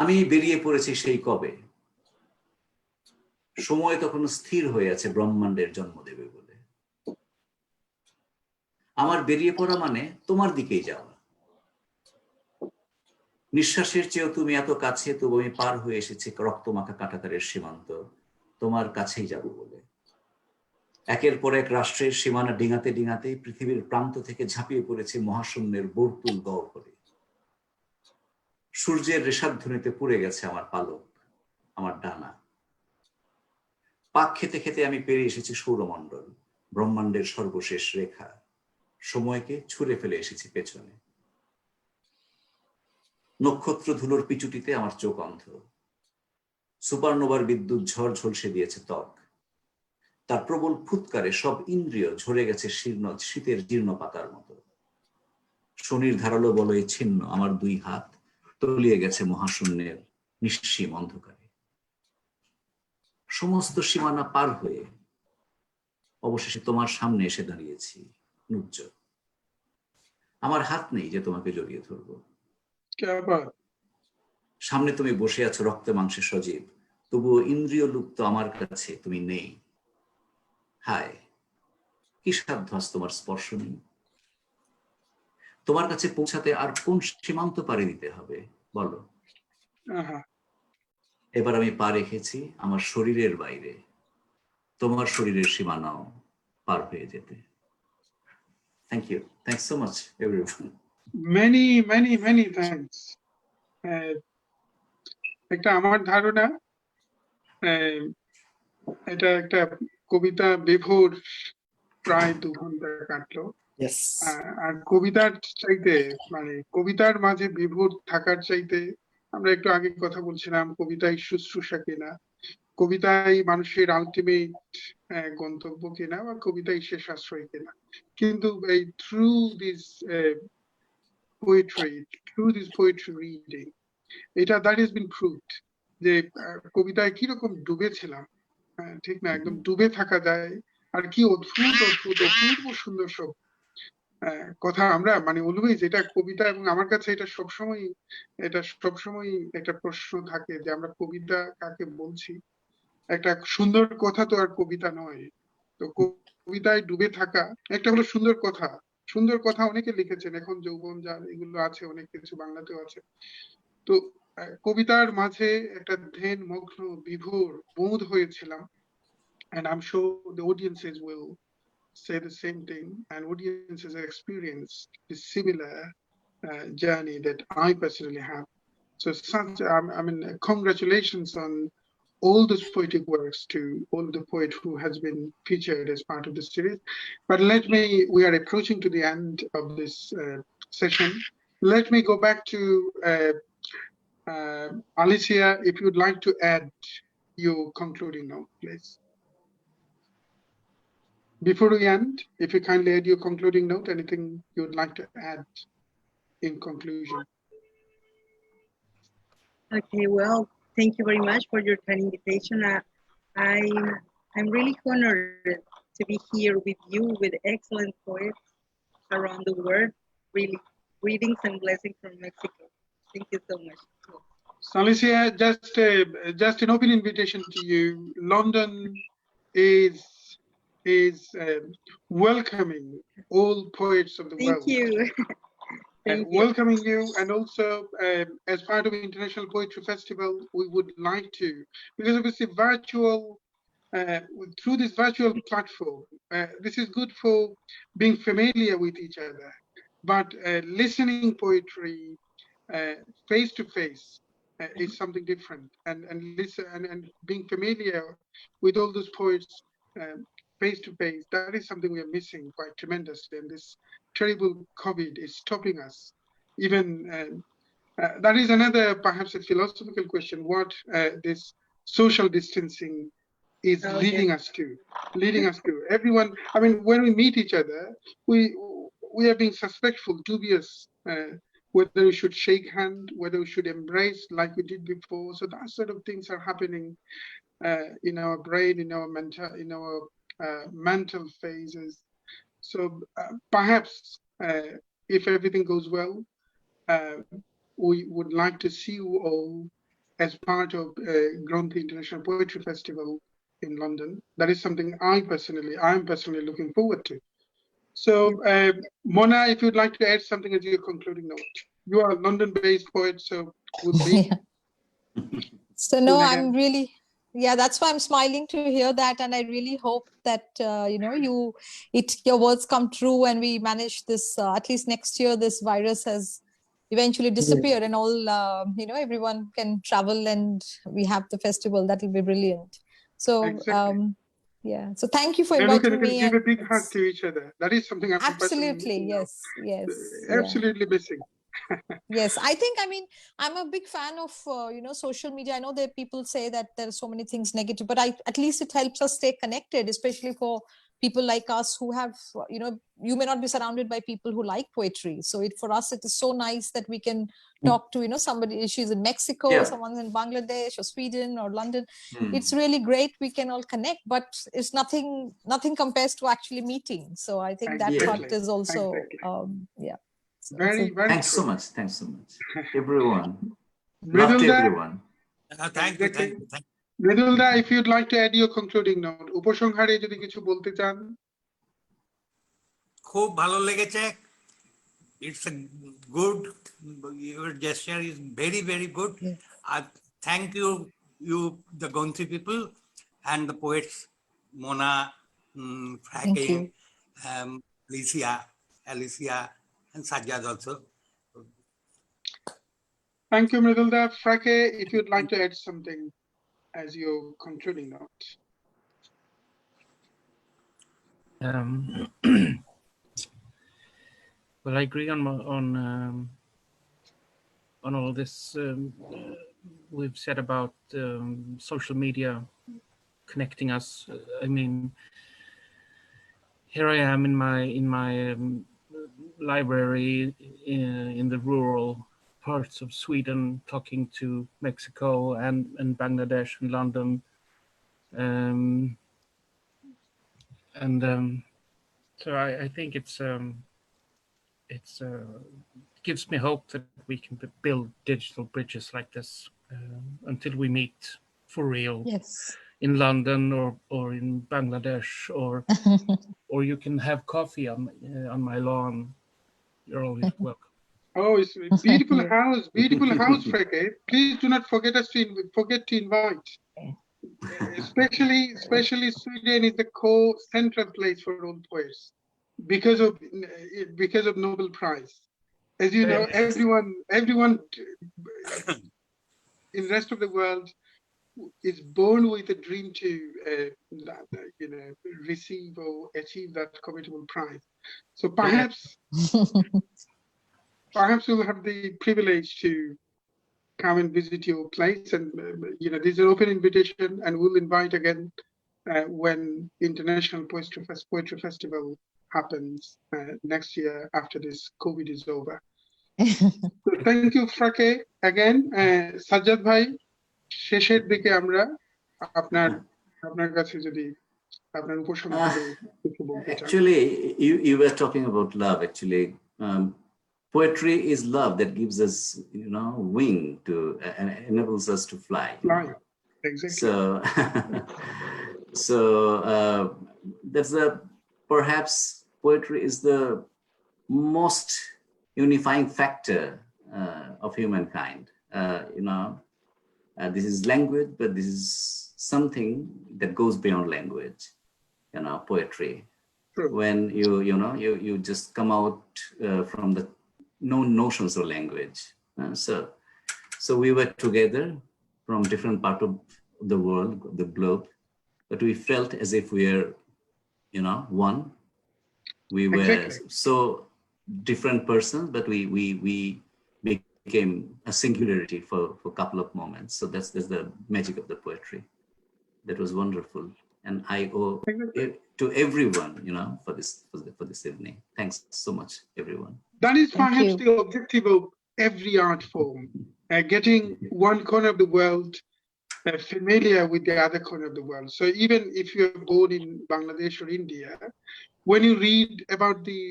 আমি বেরিয়ে পড়েছি সেই কবে, সময় তখন স্থির হয়ে আছে ব্রহ্মাণ্ডের জন্ম দেবে বলে। আমার বেরিয়ে পড়া মানে তোমার দিকেই যাওয়া। নিঃশ্বাসের চেয়েও তুমি এত কাছে, তবু আমি পার হয়ে এসেছি রক্তমাখা কাঁটাতারের সীমান্ত, তোমার কাছেই যাব বলে। একের পর এক রাষ্ট্রের সীমানা ডিঙাতে ডিঙাতে পৃথিবীর প্রান্ত থেকে ঝাঁপিয়ে পড়েছে মহাশূন্যের বর্তুল গহ্বরে। সূর্যের রেশাধ্বনিতে পুড়ে গেছে আমার পালক, আমার ডানা। পাক খেতে খেতে আমি পেরিয়ে এসেছি সৌরমণ্ডল, ব্রহ্মাণ্ডের সর্বশেষ রেখা। সময়কে ছুঁড়ে ফেলে এসেছি পেছনে। নক্ষত্র ধুলোর পিচুটিতে আমার চোখ অন্ধ। সুপারনোভার বিদ্যুৎ ঝড় ঝলসে দিয়েছে ত্বক। তার প্রবল ফুৎকারে সব ইন্দ্রিয় ঝরে গেছে শীতের জীর্ণ পাতার মতো। শনির ধারালো বলয়ে ছিন্ন আমার দুই হাত তলিয়ে গেছে মহাশূন্যের নিঃসীম অন্ধকারে। সমস্ত সীমানা পার হয়ে অবশেষে তোমার সামনে এসে দাঁড়িয়েছি নুজ্জ। আমার হাত নেই যে তোমাকে জড়িয়ে ধরবো। সামনে তুমি বসে আছো রক্তে মাংসে সজীব, তবুও ইন্দ্রিয় লুপ্ত আমার কাছে তুমি নেই। হায়, কি সাধ্য আজ তোমার স্পর্শ নেই। তোমার কাছে পৌঁছাতে আর কোন সীমান্ত পাড়ি দিতে হবে বলো। এবার আমি পা রেখেছি আমার শরীরের বাইরে, তোমার শরীরের সীমানাও পার হয়ে যেতে। Thank you, thanks so much everyone. Many many many thanks. একটা আমার ধারণা এটা একটা কবিতা বিভোর প্রায় 2 ঘন্টা কাটলো। আর কবিতার চাইতে মানে কবিতার মাঝে বিভোর থাকার চাইতে আমরা একটু আগে কথা বলছিলাম কবিতায় শুশ্রূষা কিনা, কবিতায় মানুষের আলটিমেট গন্তব্য কিনা, বা কবিতায় শেষ আশ্রয় কিনা। কিন্তু এই থ্রু দিস পোয়েট্রি রিডিং এটা দ্যাট ইজ বিন প্রুভড যে কবিতায় কিরকম ডুবেছিলাম। ঠিক না, একদম ডুবে থাকা যায়। আর কি অদ্ভুত অদ্ভুত অপূর্ব সুন্দর সব কথা আমরা মানে অলওয়েজ এটা কবিতা। এবং আমার কাছে এটা সবসময় একটা প্রশ্ন থাকে যে আমরা কবিতা কাকে বলছি। একটা সুন্দর কথা তো আর কবিতা নয়। তো কবিতায় ডুবে থাকা একটা হলো সুন্দর কথা। সুন্দর কথা অনেকে লিখেছেন, এখন যৌবন যার এগুলো আছে, অনেক কিছু বাংলাতেও আছে। তো কবিতার মাঝে একটা ধ্যান মগ্ন বিভোর বোধ হয়েছিলাম। And I'm sure the audiences will say the same thing, and audiences have experienced the similar journey that I personally have. So I mean, congratulations on all those poetic works to all the poets who has been featured as part of the series. But we are approaching to the end of this session. Let me go back to Alicia, if you'd like to add your concluding note, please. Before we end, if you kindly add your concluding note, anything you would like to add in conclusion. Okay, well, thank you very much for your kind invitation. I'm really honored to be here with you, with excellent poets around the world. Really, greetings and blessings from Mexico. Thank you so much. So Alicia, just an open invitation to you. London is welcoming all poets of the world. Thank you. And welcoming you, and also as part of International Poetry Festival, we would like to, because obviously virtual, through this virtual platform, this is good for being familiar with each other, but listening poetry face to face is something different, and listen and being familiar with all those poets face to face, that is something we are missing quite tremendously, and this terrible COVID is stopping us. Even that is another perhaps a philosophical question, what this social distancing is leading us to. Everyone, I mean, when we meet each other, we are being suspectful, dubious, whether we should shake hand, whether we should embrace like we did before. So that sort of things are happening in our brain, in our mental phases. So perhaps if everything goes well, we would like to see you all as part of Gronthee International Poetry Festival in London. That is something I'm personally looking forward to. So Mona, if you'd like to add something as your concluding note. You are a London-based poet, so we'll be. So no, I'm really, yeah, that's why I'm smiling to hear that, and I really hope that you know, your words come true, and we manage this. At least next year, this virus has eventually disappeared, and all you know, everyone can travel, and we have the festival. That will be brilliant. So exactly. yeah, so thank you for and inviting we me. Give a big hug to each other. That is something I'm absolutely yes, absolutely missing. Yes, I think, I mean, I'm a big fan of you know, social media. I know that people say that there are so many things negative, but at least it helps us stay connected, especially for people like us who have, you know, you may not be surrounded by people who like poetry. So for us, it is so nice that we can talk to, you know, somebody, she's in Mexico, someone's in Bangladesh or Sweden or London. It's really great. We can all connect, but it's nothing compares to actually meeting. So I think that part is also, yeah. Very thanks true. so much, everyone. Mridul Loved everyone. Thank you. Mridul da, if you'd like to add your concluding note, উপসংহারে যদি কিছু বলতে চান। খুব ভালো লেগেছে। It's a good, your gesture is very, very good. Thank you, the Gronthee people and the poets, Mona, Freke, Alicia, and Sazzad also. Thank you, Mridul da. Freke, if you'd like to add something as your concluding note. Well, I agree on all this we've said about social media connecting us. I mean, here I am in my library in the rural parts of Sweden, talking to Mexico and Bangladesh and London, so I think it gives me hope that we can build digital bridges like this until we meet for real. Yes. In London or in Bangladesh, or you can have coffee on my lawn. You're always welcome. Oh, it's a beautiful house, Freke. Please do not forget to invite. Especially Sweden is the central place for all poets because of Nobel Prize. As you know, everyone in the rest of the world is born with a dream to you know, receive or achieve that covetable prize. So perhaps we'll have the privilege to come and visit your place, and you know, this is an open invitation, and we'll invite again when International Poetry Festival happens next year after this COVID is over. So thank you, Freke, again. Sazzad bhai, শেষের দিকে আমরা আপনার কাছে যদি আপনার উপসংহারে কিছু বলতে চান। Actually, you were talking about love. Actually, poetry is love that gives us, wing to and enables us to fly. Right. Exactly. So that's perhaps poetry is the most unifying factor of humankind. This is language, but this is something that goes beyond language. Poetry. True. When you just come out from the known notions of language. So we were together from different parts of the world, the globe, but we felt as if we are, one. We were Exactly. so different persons, but we became a singularity for a couple of moments. So that's the magic of the poetry. That was wonderful, and I owe it to everyone, for this evening. Thanks so much, everyone. That is Thank perhaps you. the objective of every art form, getting one corner of the world familiar with the other corner of the world. So even if you're born in Bangladesh or India, when you read about the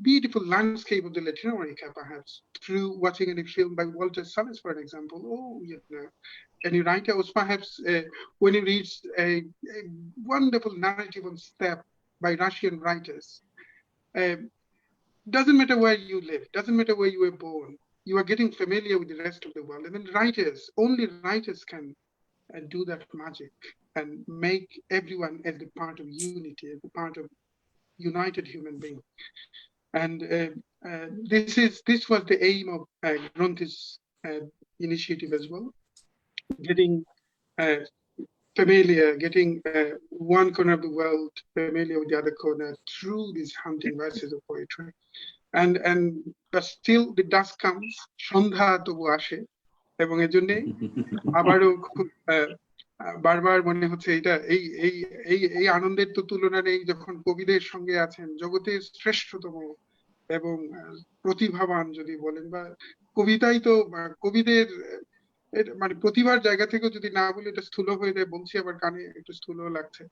beautiful landscape of the Latin America, perhaps through watching a film by Walter Salles, for an example, any writer was perhaps when you read a wonderful narrative on steppe by Russian writers. Doesn't matter where you live, doesn't matter where you were born, you are getting familiar with the rest of the world. And then only writers can do that magic and make everyone as the part of unity, as the part of united human being. And this was the aim of Gronthee's initiative as well, getting familiar, getting one corner of the world familiar with the other corner through these hunting verses of poetry. But still the dusk comes, সন্ধ্যা তবু আসে, এবং এজন্যে আবারও বারবার মনে হচ্ছে এটা এই আনন্দের তো তুলনা নেই যখন কবিদের সঙ্গে আছেন জগতের শ্রেষ্ঠতম এবং প্রতিভাবান যদি বলেন, বা কবিতাই তো কবিদের মানে প্রতিভার জায়গা থেকেও যদি না বলে এটা স্থূল হয়ে যায়, বলছি আবার কানে একটু স্থূল লাগছে,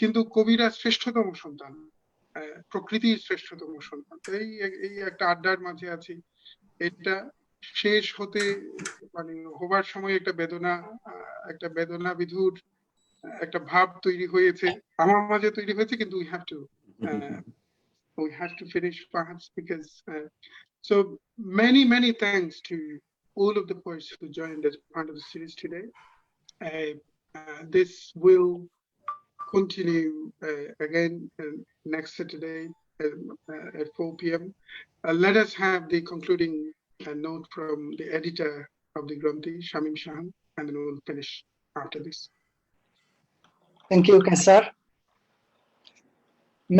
কিন্তু কবিরা শ্রেষ্ঠতম সন্তান, প্রকৃতির শ্রেষ্ঠতম সন্তান। এই একটা আড্ডার মাঝে আছি, এটা শেষ হতে মানে হবার সময় একটা বেদনা বিধুর একটা ভাব তৈরি হয়েছে, আমার মাঝে তৈরি হয়েছে, কিন্তু we have to finish perhaps because so many thanks to all of the poets who joined as part of the series today. This will continue again next Saturday at 4 p.m. Let us have the concluding note from the editor of the Gronthee, Shamim Shahan, and then we'll finish after this. Thank you, Kaysher.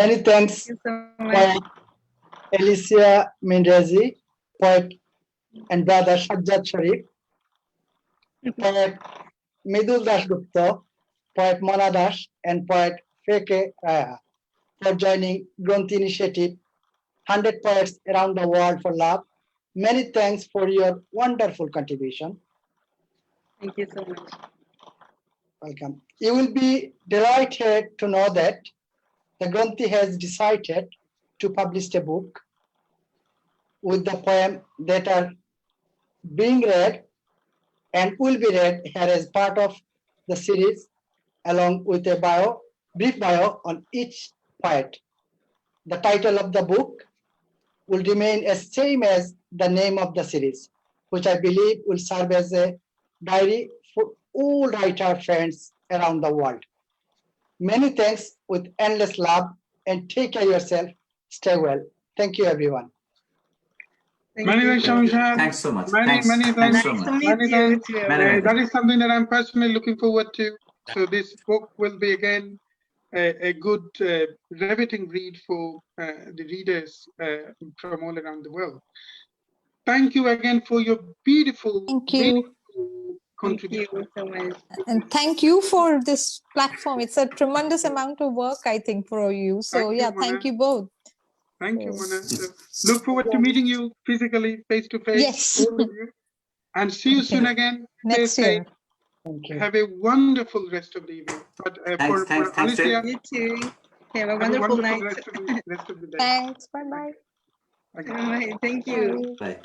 Many thanks, poet Alicia Minjarez, poet and brother Sazzad Sharif, poet Mridul Dasgupta, poet Mona Das, and poet Freke Raiha for joining Gronthee initiative, 100 poets around the world for love. Many thanks for your wonderful contribution. Thank you so much. Welcome. You will be delighted to know that the Gronthee has decided to publish a book with the poem that are being read and will be read here as part of the series, along with a brief bio on each poet. The title of the book will remain as same as the name of the series, which I believe will serve as a diary for all writer friends around the world. Many thanks with endless love, and take care of yourself. Stay well. Thank you, everyone. Many thanks, Shamim Shahan. Thanks so much. Many Thanks thanks. so Nice to much. meet Many you thanks. too. Many That is something that I'm personally looking forward to. So this book will be again a good riveting read for the readers from all around the world. Thank you again for your beautiful, Thank you. meaningful Thank contribution. you so much. And thank you for this platform. It's a tremendous amount of work, I think, for you. So Thank you, yeah, thank Mona. you both. Thank you, Mona. So look forward to meeting you physically, face to face, Yes. all of you. And see you soon again. Stay Next safe. year. Thank you. Have a wonderful rest of the evening. But Thanks, for thanks, Alicia, You too. Have a have a wonderful wonderful night. rest of the day. Thanks. Bye bye. Okay. Bye. Thank you. Bye. Bye.